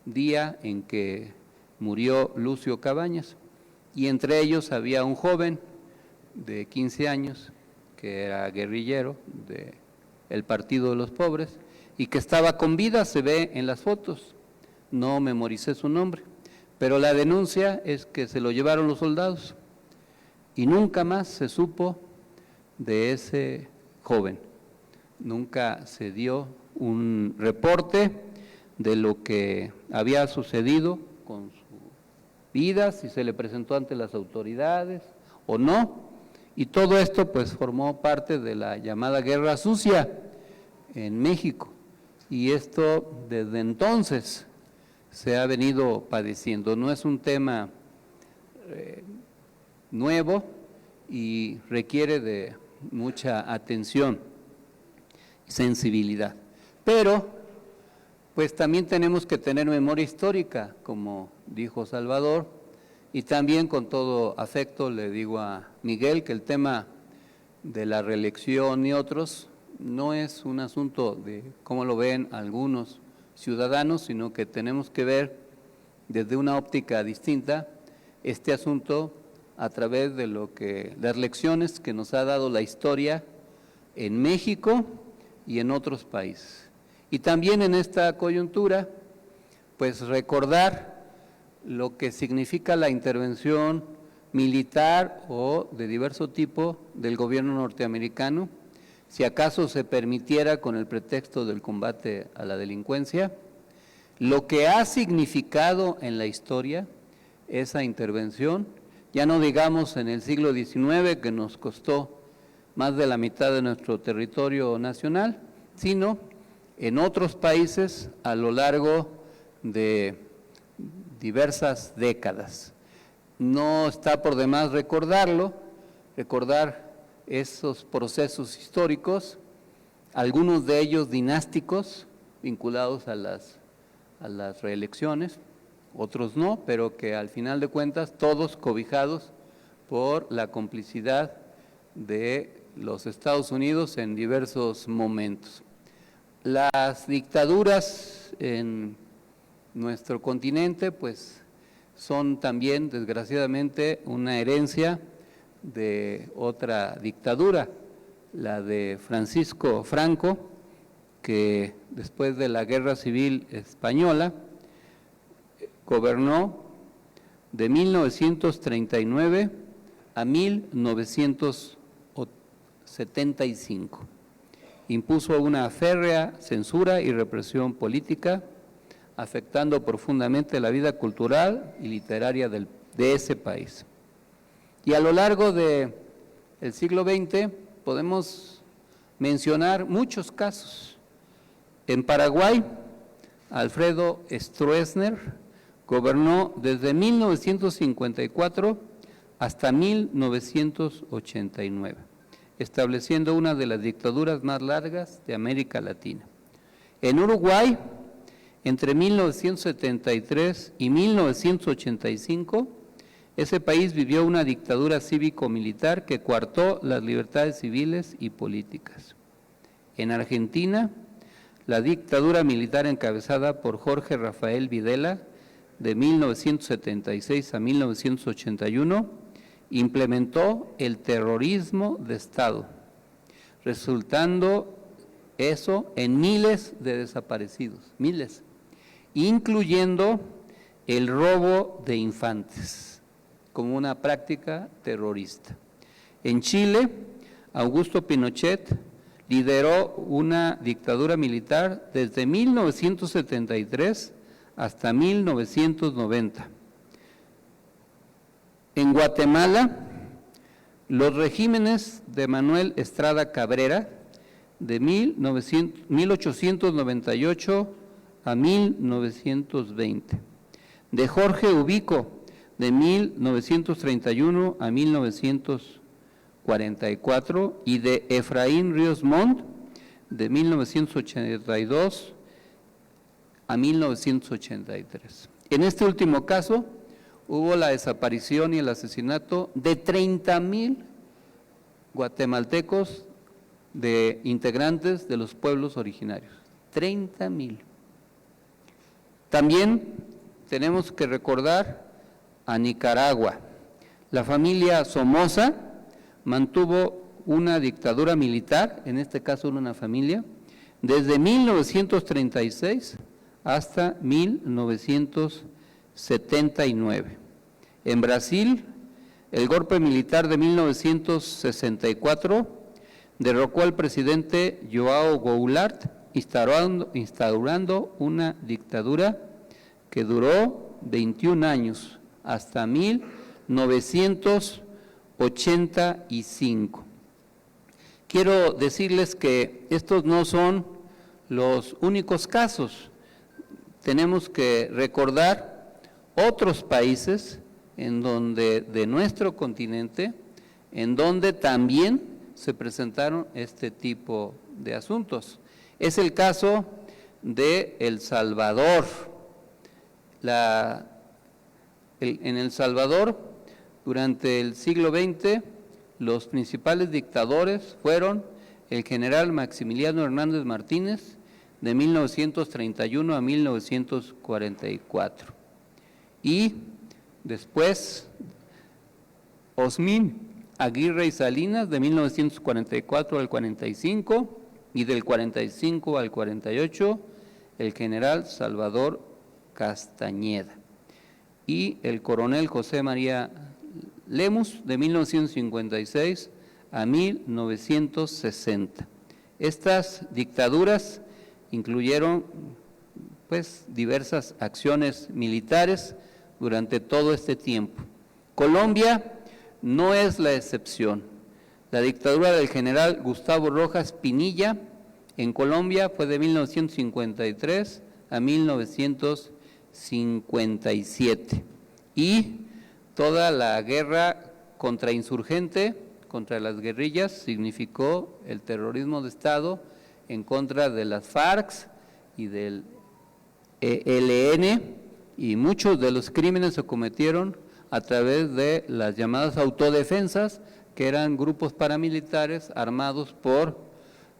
día en que murió Lucio Cabañas, y entre ellos había un joven de 15 años que era guerrillero del Partido de los Pobres y que estaba con vida, se ve en las fotos, no memoricé su nombre, pero la denuncia es que se lo llevaron los soldados y nunca más se supo de ese joven. Nunca se dio un reporte de lo que había sucedido con su vida, si se le presentó ante las autoridades o no, y todo esto pues formó parte de la llamada Guerra Sucia en México, y esto desde entonces se ha venido padeciendo. No es un tema nuevo y requiere de mucha atención y sensibilidad, pero pues también tenemos que tener memoria histórica, como dijo Salvador, y también con todo afecto le digo a Miguel que el tema de la reelección y otros no es un asunto de cómo lo ven algunos ciudadanos, sino que tenemos que ver desde una óptica distinta este asunto a través de las lecciones que nos ha dado la historia en México y en otros países. Y también en esta coyuntura, pues recordar lo que significa la intervención militar o de diverso tipo del gobierno norteamericano, si acaso se permitiera con el pretexto del combate a la delincuencia, lo que ha significado en la historia esa intervención, ya no digamos en el siglo XIX que nos costó más de la mitad de nuestro territorio nacional, sino en otros países a lo largo de diversas décadas. No está por demás recordar esos procesos históricos, algunos de ellos dinásticos, vinculados a las reelecciones, otros no, pero que al final de cuentas todos cobijados por la complicidad de los Estados Unidos en diversos momentos. Las dictaduras en nuestro continente pues son también desgraciadamente una herencia de otra dictadura, la de Francisco Franco, que después de la Guerra Civil Española gobernó de 1939 a 1975. Impuso una férrea censura y represión política, afectando profundamente la vida cultural y literaria de ese país. Y a lo largo del siglo XX podemos mencionar muchos casos. En Paraguay, Alfredo Stroessner gobernó desde 1954 hasta 1989, estableciendo una de las dictaduras más largas de América Latina. En Uruguay, entre 1973 y 1985, ese país vivió una dictadura cívico-militar que coartó las libertades civiles y políticas. En Argentina, la dictadura militar encabezada por Jorge Rafael Videla, de 1976 a 1981, implementó el terrorismo de Estado, resultando eso en miles de desaparecidos, miles, incluyendo el robo de infantes como una práctica terrorista. En Chile, Augusto Pinochet lideró una dictadura militar desde 1973 hasta 1990. En Guatemala, los regímenes de Manuel Estrada Cabrera, de 1898 a 1920, de Jorge Ubico, de 1931 a 1944, y de Efraín Ríos Montt, de 1982 a 1983. En este último caso, hubo la desaparición y el asesinato de 30,000 guatemaltecos de integrantes de los pueblos originarios. 30,000. También tenemos que recordar a Nicaragua. La familia Somoza mantuvo una dictadura militar, en este caso una familia, desde 1936 hasta 1970. 1979. En Brasil, el golpe militar de 1964 derrocó al presidente João Goulart, instaurando una dictadura que duró 21 años, hasta 1985. Quiero decirles que estos no son los únicos casos. Tenemos que recordar otros países en donde, de nuestro continente, en donde también se presentaron este tipo de asuntos. Es el caso de El Salvador. En El Salvador, durante el siglo XX, los principales dictadores fueron el general Maximiliano Hernández Martínez, de 1931 a 1944, y después Osmin Aguirre y Salinas, de 1944 al 45, y del 45 al 48, el general Salvador Castañeda, y el coronel José María Lemus, de 1956 a 1960. Estas dictaduras incluyeron pues diversas acciones militares durante todo este tiempo. Colombia no es la excepción. La dictadura del general Gustavo Rojas Pinilla en Colombia fue de 1953 a 1957, y toda la guerra contrainsurgente contra las guerrillas significó el terrorismo de Estado en contra de las FARC y del ELN, y muchos de los crímenes se cometieron a través de las llamadas autodefensas, que eran grupos paramilitares armados por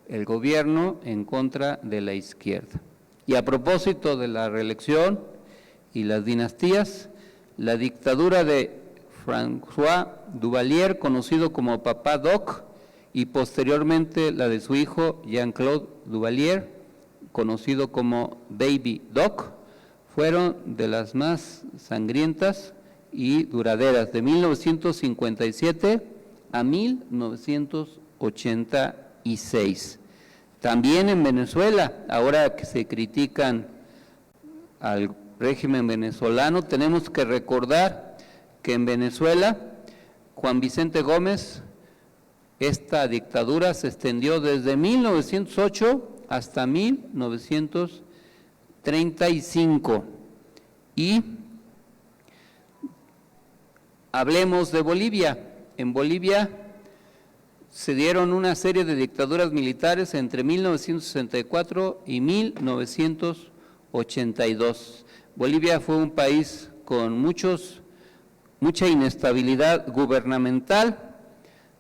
el gobierno en contra de la izquierda. Y a propósito de la reelección y las dinastías, la dictadura de François Duvalier, conocido como Papá Doc, y posteriormente la de su hijo Jean-Claude Duvalier, conocido como Baby Doc, fueron de las más sangrientas y duraderas, de 1957 a 1986. También en Venezuela, ahora que se critican al régimen venezolano, tenemos que recordar que en Venezuela, Juan Vicente Gómez, esta dictadura se extendió desde 1908 hasta 1935. Y hablemos de Bolivia. En Bolivia se dieron una serie de dictaduras militares entre 1964 y 1982. Bolivia fue un país con mucha inestabilidad gubernamental.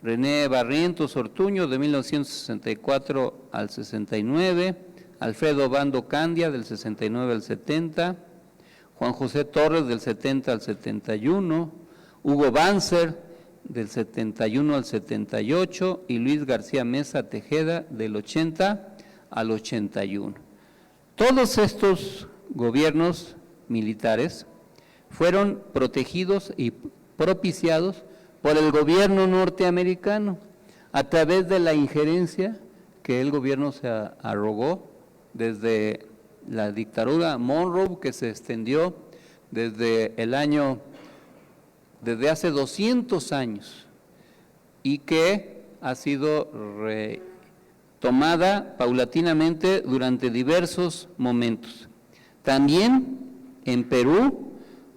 René Barrientos Ortuño, de 1964 al 69, Alfredo Bando Candia, del 69 al 70, Juan José Torres, del 70 al 71, Hugo Banzer, del 71 al 78, y Luis García Mesa Tejeda, del 80 al 81. Todos estos gobiernos militares fueron protegidos y propiciados por el gobierno norteamericano, a través de la injerencia que el gobierno se arrogó desde la dictadura Monroe, que se extendió desde hace 200 años, y que ha sido retomada paulatinamente durante diversos momentos. También en Perú,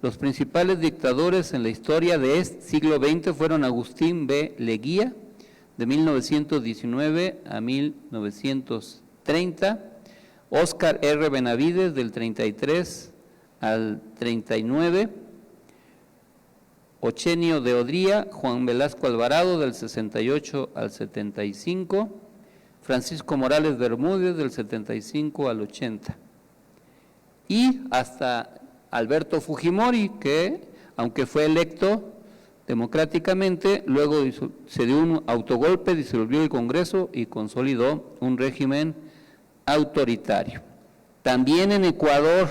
los principales dictadores en la historia de este siglo XX fueron Agustín B. Leguía, de 1919 a 1930, Óscar R. Benavides, del 33 al 39, Ochenio de Odría, Juan Velasco Alvarado, del 68 al 75, Francisco Morales Bermúdez, del 75 al 80, y hasta Alberto Fujimori, que aunque fue electo democráticamente, luego se dio un autogolpe, disolvió el Congreso y consolidó un régimen autoritario. También en Ecuador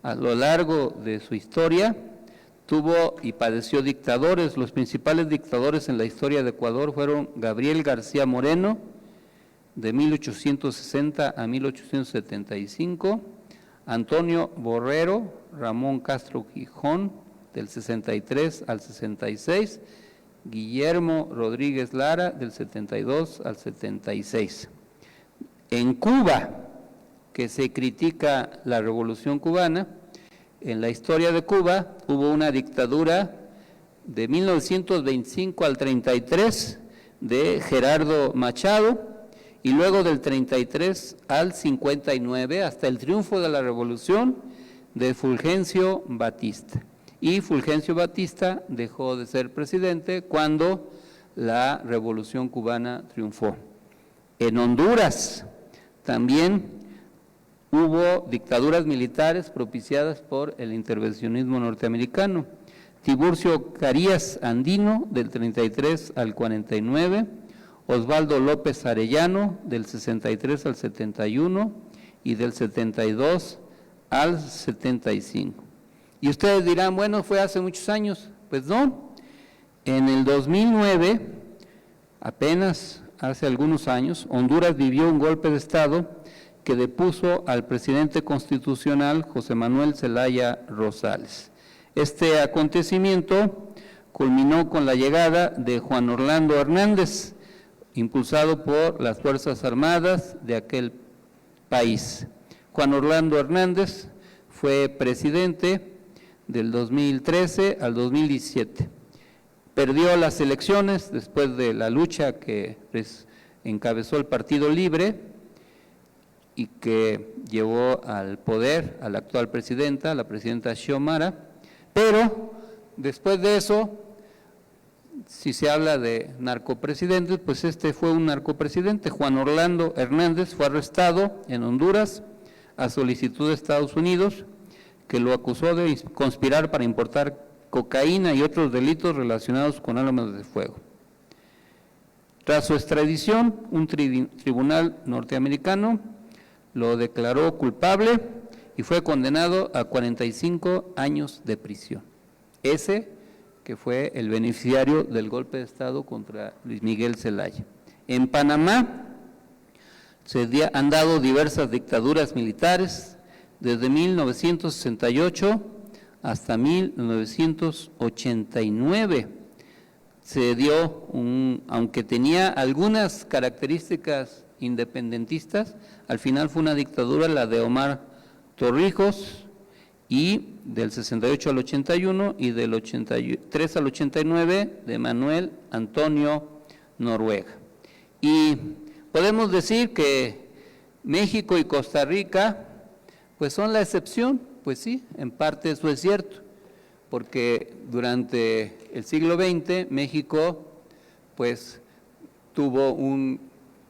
a lo largo de su historia tuvo y padeció dictadores. Los principales dictadores en la historia de Ecuador fueron Gabriel García Moreno, de 1860 a 1875, Antonio Borrero, Ramón Castro Gijón, del 63 al 66, Guillermo Rodríguez Lara, del 72 al 76. En Cuba, que se critica la Revolución Cubana, en la historia de Cuba hubo una dictadura de 1925 al 33 de Gerardo Machado, y luego del 33 al 59, hasta el triunfo de la Revolución, de Fulgencio Batista. Y Fulgencio Batista dejó de ser presidente cuando la Revolución Cubana triunfó. En Honduras también hubo dictaduras militares propiciadas por el intervencionismo norteamericano. Tiburcio Carías Andino, del 33 al 49, Osvaldo López Arellano, del 63 al 71 y del 72 al 75. Y ustedes dirán, bueno, fue hace muchos años. Pues no, en el 2009, apenas hace algunos años, Honduras vivió un golpe de Estado que depuso al presidente constitucional José Manuel Zelaya Rosales. Este acontecimiento culminó con la llegada de Juan Orlando Hernández, impulsado por las Fuerzas Armadas de aquel país. Juan Orlando Hernández fue presidente del 2013 al 2017. Perdió las elecciones después de la lucha que encabezó el Partido Libre y que llevó al poder a la actual presidenta, la presidenta Xiomara, pero después de eso, si se habla de narcopresidentes, pues este fue un narcopresidente. Juan Orlando Hernández fue arrestado en Honduras a solicitud de Estados Unidos, que lo acusó de conspirar para importar cocaína y otros delitos relacionados con armas de fuego. Tras su extradición, un tribunal norteamericano lo declaró culpable y fue condenado a 45 años de prisión. Ese que fue el beneficiario del golpe de Estado contra Luis Miguel Zelaya. En Panamá se han dado diversas dictaduras militares desde 1968 hasta 1989. Se dio, aunque tenía algunas características independentistas, al final fue una dictadura, la de Omar Torrijos, y del 68 al 81 y del 83 al 89 de Manuel Antonio Noruega. Y podemos decir que México y Costa Rica pues son la excepción. Pues sí, en parte eso es cierto, porque durante el siglo XX México pues tuvo un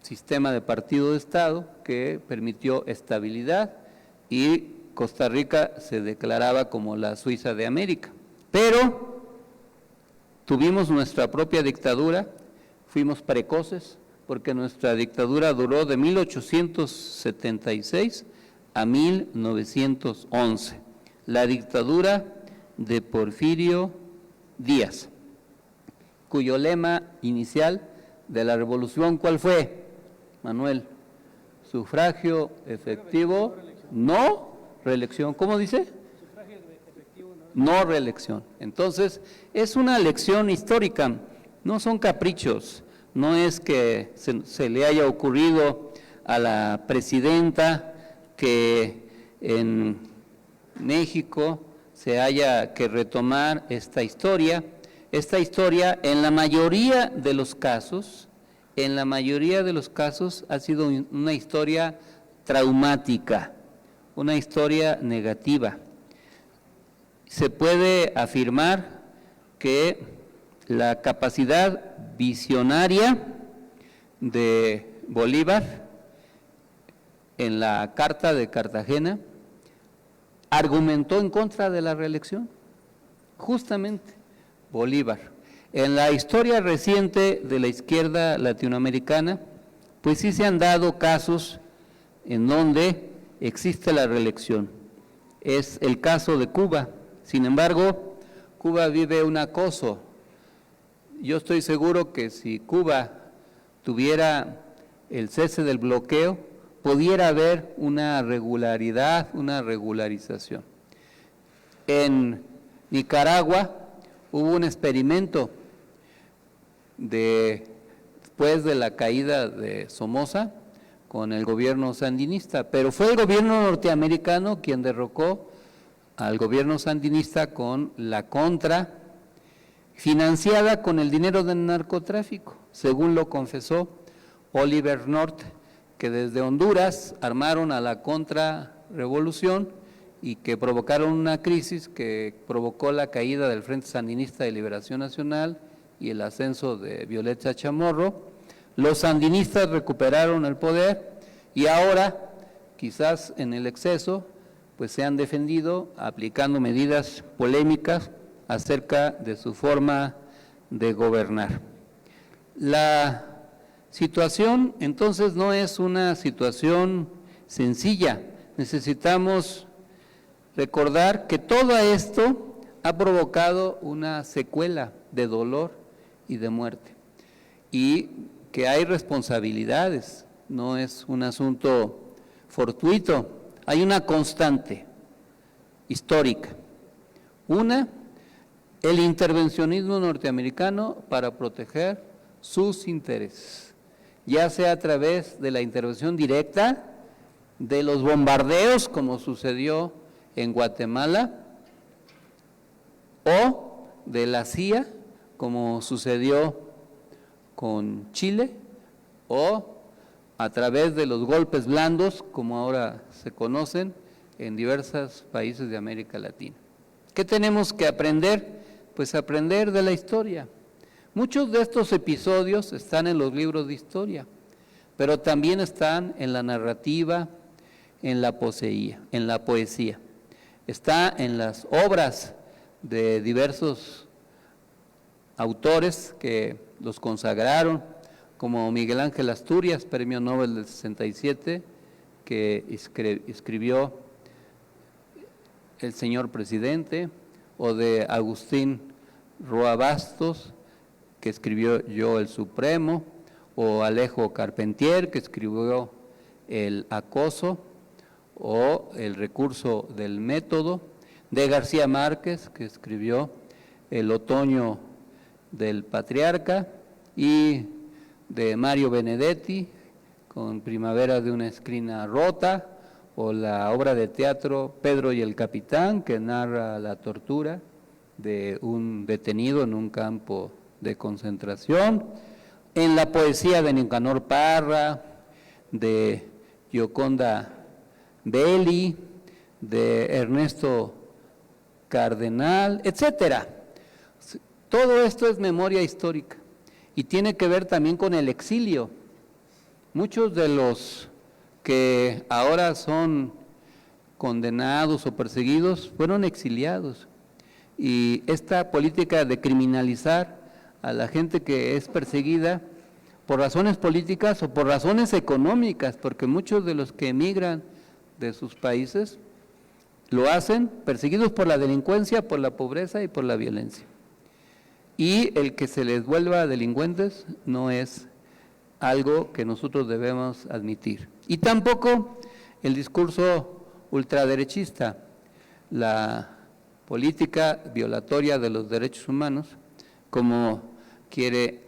sistema de partido de Estado que permitió estabilidad y Costa Rica se declaraba como la Suiza de América, pero tuvimos nuestra propia dictadura, fuimos precoces, porque nuestra dictadura duró de 1876 a 1911, la dictadura de Porfirio Díaz, cuyo lema inicial de la revolución, ¿cuál fue, Manuel? Sufragio efectivo, no reelección. ¿Cómo dice? No reelección. Entonces, es una lección histórica, no son caprichos, no es que se le haya ocurrido a la presidenta que en México se haya que retomar esta historia en la mayoría de los casos, ha sido una historia traumática, una historia negativa. Se puede afirmar que la capacidad visionaria de Bolívar en la Carta de Cartagena argumentó en contra de la reelección, justamente Bolívar. En la historia reciente de la izquierda latinoamericana, pues sí se han dado casos en donde existe la reelección. es el caso de Cuba. Sin embargo, Cuba vive un acoso. Yo estoy seguro que si Cuba tuviera el cese del bloqueo, pudiera haber una regularidad, una regularización. En Nicaragua hubo un experimento después de la caída de Somoza con el gobierno sandinista, pero fue el gobierno norteamericano quien derrocó al gobierno sandinista con la contra, financiada con el dinero del narcotráfico, según lo confesó Oliver North, que desde Honduras armaron a la contrarrevolución y que provocaron una crisis que provocó la caída del Frente Sandinista de Liberación Nacional y el ascenso de Violeta Chamorro. Los sandinistas recuperaron el poder y ahora, quizás en el exceso, pues se han defendido aplicando medidas polémicas acerca de su forma de gobernar. La situación, entonces, no es una situación sencilla. Necesitamos recordar que todo esto ha provocado una secuela de dolor y de muerte, y que hay responsabilidades, no es un asunto fortuito, hay una constante histórica. Una, el intervencionismo norteamericano para proteger sus intereses, ya sea a través de la intervención directa, de los bombardeos, como sucedió en Guatemala, o de la CIA, como sucedió con Chile, o a través de los golpes blandos, como ahora se conocen, en diversos países de América Latina. ¿Qué tenemos que aprender? Pues aprender de la historia. Muchos de estos episodios están en los libros de historia, pero también están en la narrativa, en la poesía. Está en las obras de diversos autores que los consagraron, como Miguel Ángel Asturias, Premio Nobel del 67, que escribió El Señor Presidente, o de Agustín Roa Bastos, que escribió Yo el Supremo, o Alejo Carpentier, que escribió El Acoso, o El Recurso del Método, de García Márquez, que escribió El Otoño del Patriarca, y de Mario Benedetti, con Primavera de una esquina rota, o la obra de teatro Pedro y el Capitán, que narra la tortura de un detenido en un campo de concentración, en la poesía de Nicanor Parra, de Gioconda Belli, de Ernesto Cardenal, etcétera. Todo esto es memoria histórica y tiene que ver también con el exilio. Muchos de los que ahora son condenados o perseguidos fueron exiliados, y esta política de criminalizar a la gente que es perseguida por razones políticas o por razones económicas, porque muchos de los que emigran de sus países lo hacen perseguidos por la delincuencia, por la pobreza y por la violencia. Y el que se les vuelva delincuentes no es algo que nosotros debemos admitir. Y tampoco el discurso ultraderechista, la política violatoria de los derechos humanos, como quiere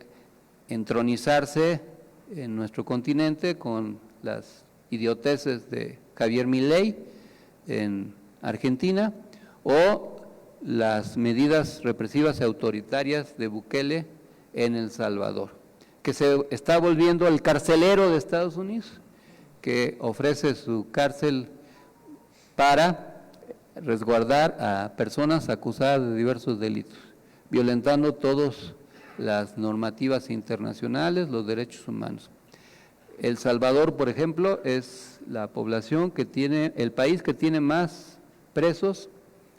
entronizarse en nuestro continente con las idioteces de Javier Milei en Argentina, o las medidas represivas y autoritarias de Bukele en El Salvador, que se está volviendo el carcelero de Estados Unidos, que ofrece su cárcel para resguardar a personas acusadas de diversos delitos, violentando todas las normativas internacionales, los derechos humanos. El Salvador, por ejemplo, es la población que tiene, el país que tiene más presos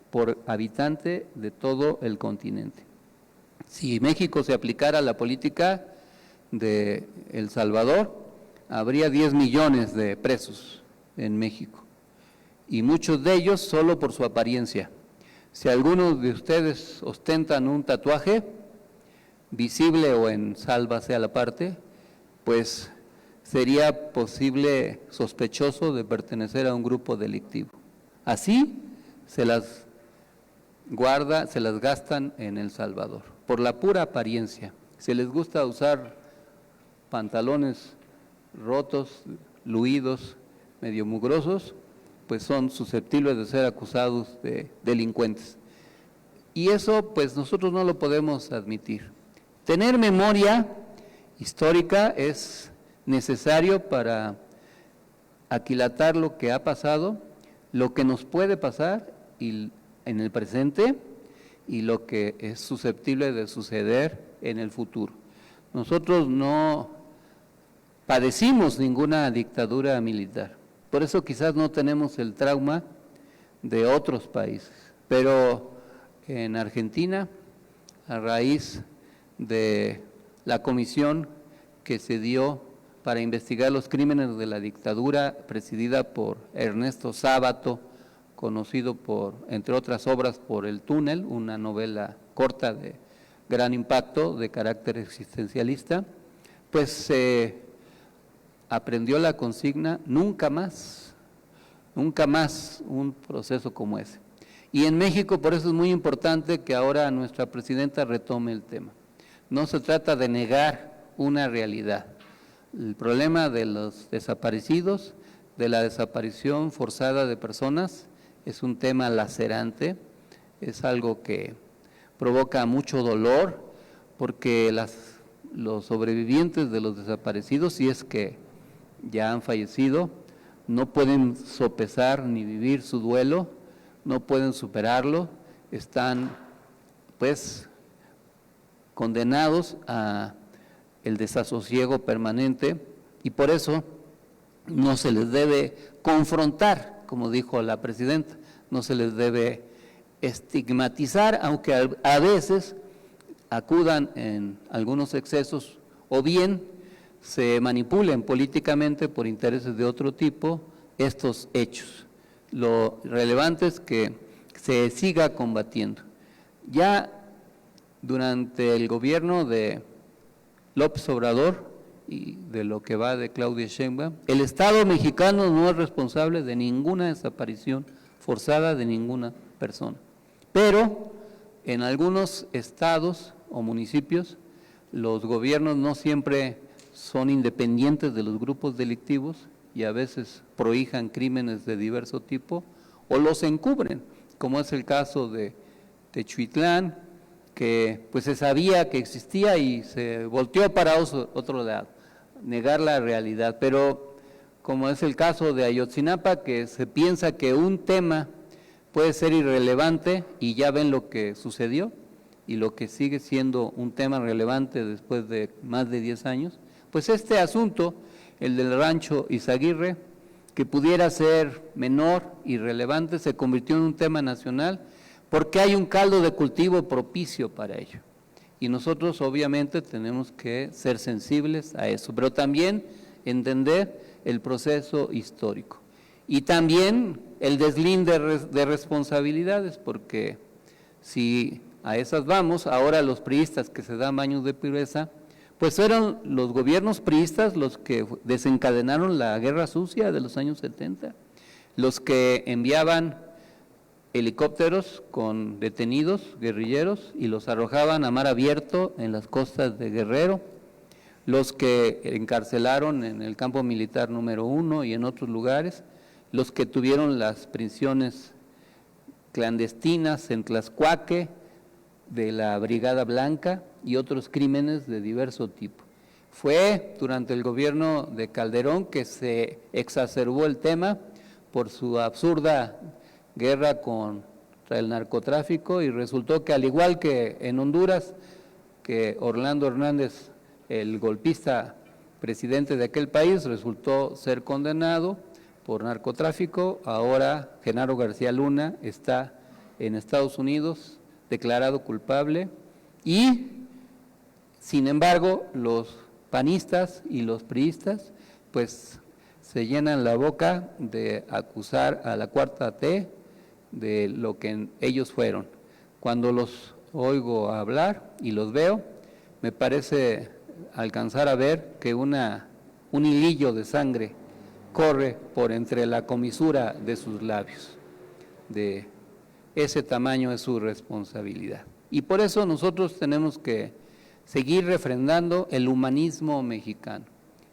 por habitante de todo el continente. Si México se aplicara la política de El Salvador, habría 10 millones de presos en México. y muchos de ellos solo por su apariencia. Si algunos de ustedes ostentan un tatuaje, visible o en sálvase a la parte, pues sería posible sospechoso de pertenecer a un grupo delictivo. Así se las gastan en El Salvador, por la pura apariencia. Si les gusta usar pantalones rotos, luidos, medio mugrosos, pues son susceptibles de ser acusados de delincuentes. Y eso, pues nosotros no lo podemos admitir. Tener memoria histórica es necesario para aquilatar lo que ha pasado, lo que nos puede pasar en el presente y lo que es susceptible de suceder en el futuro. Nosotros no padecimos ninguna dictadura militar, por eso quizás no tenemos el trauma de otros países, pero en Argentina, a raíz de la comisión que se dio para investigar los crímenes de la dictadura presidida por Ernesto Sábato, conocido por, entre otras obras, por El Túnel, una novela corta de gran impacto, de carácter existencialista, pues se aprendió la consigna nunca más un proceso como ese. Y en México por eso es muy importante que ahora nuestra presidenta retome el tema. No se trata de negar una realidad. El problema de los desaparecidos, de la desaparición forzada de personas, es un tema lacerante, es algo que provoca mucho dolor, porque los sobrevivientes de los desaparecidos, si es que ya han fallecido, no pueden sopesar ni vivir su duelo, no pueden superarlo, están pues condenados a el desasosiego permanente y por eso no se les debe confrontar, como dijo la presidenta, no se les debe estigmatizar, aunque a veces acudan en algunos excesos o bien se manipulen políticamente por intereses de otro tipo estos hechos. Lo relevante es que se siga combatiendo. Ya durante el gobierno de López Obrador y de lo que va de Claudia Sheinbaum, el Estado mexicano no es responsable de ninguna desaparición forzada de ninguna persona. Pero en algunos estados o municipios los gobiernos no siempre son independientes de los grupos delictivos y a veces prohijan crímenes de diverso tipo o los encubren, como es el caso de Techuitlán, que pues se sabía que existía y se volteó para otro lado, negar la realidad. Pero como es el caso de Ayotzinapa, que se piensa que un tema puede ser irrelevante y ya ven lo que sucedió y lo que sigue siendo un tema relevante después de más de 10 años, pues este asunto, el del rancho Izaguirre, que pudiera ser menor, irrelevante, se convirtió en un tema nacional porque hay un caldo de cultivo propicio para ello. Y nosotros obviamente tenemos que ser sensibles a eso, pero también entender el proceso histórico. Y también el deslinde de responsabilidades, porque si a esas vamos, ahora los priistas que se dan baños de pureza, pues fueron los gobiernos priistas los que desencadenaron la guerra sucia de los años 70, los que enviaban helicópteros con detenidos guerrilleros y los arrojaban a mar abierto en las costas de Guerrero, los que encarcelaron en el campo militar número 1 y en otros lugares, los que tuvieron las prisiones clandestinas en Tlaxcuaque de la Brigada Blanca y otros crímenes de diverso tipo. Fue durante el gobierno de Calderón que se exacerbó el tema por su absurda guerra contra el narcotráfico y resultó que al igual que en Honduras, que Orlando Hernández, el golpista presidente de aquel país, resultó ser condenado por narcotráfico, ahora Genaro García Luna está en Estados Unidos declarado culpable y sin embargo los panistas y los priistas pues se llenan la boca de acusar a la Cuarta T de lo que ellos fueron. Cuando los oigo hablar y los veo, me parece alcanzar a ver que un hilillo de sangre corre por entre la comisura de sus labios. De ese tamaño es su responsabilidad. Y por eso nosotros tenemos que seguir refrendando el humanismo mexicano,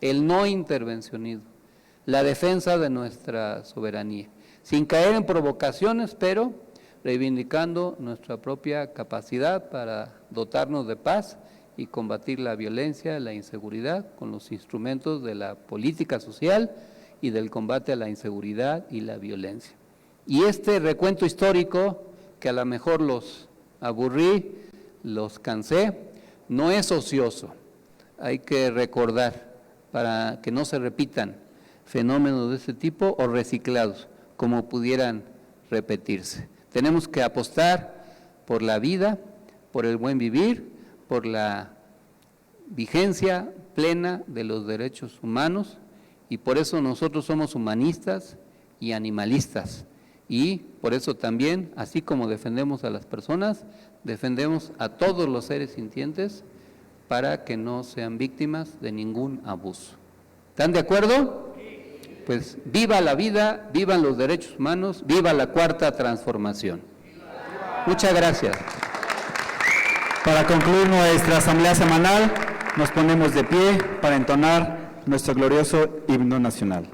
el no intervencionismo, la defensa de nuestra soberanía, sin caer en provocaciones, pero reivindicando nuestra propia capacidad para dotarnos de paz y combatir la violencia, la inseguridad con los instrumentos de la política social y del combate a la inseguridad y la violencia. Y este recuento histórico, que a lo mejor los aburrí, los cansé, no es ocioso. Hay que recordar para que no se repitan fenómenos de este tipo o reciclados, como pudieran repetirse. Tenemos que apostar por la vida, por el buen vivir, por la vigencia plena de los derechos humanos, y por eso nosotros somos humanistas y animalistas, y por eso también, así como defendemos a las personas, defendemos a todos los seres sintientes para que no sean víctimas de ningún abuso. ¿Están de acuerdo? Pues viva la vida, vivan los derechos humanos, viva la Cuarta Transformación. Muchas gracias. Para concluir nuestra asamblea semanal, nos ponemos de pie para entonar nuestro glorioso himno nacional.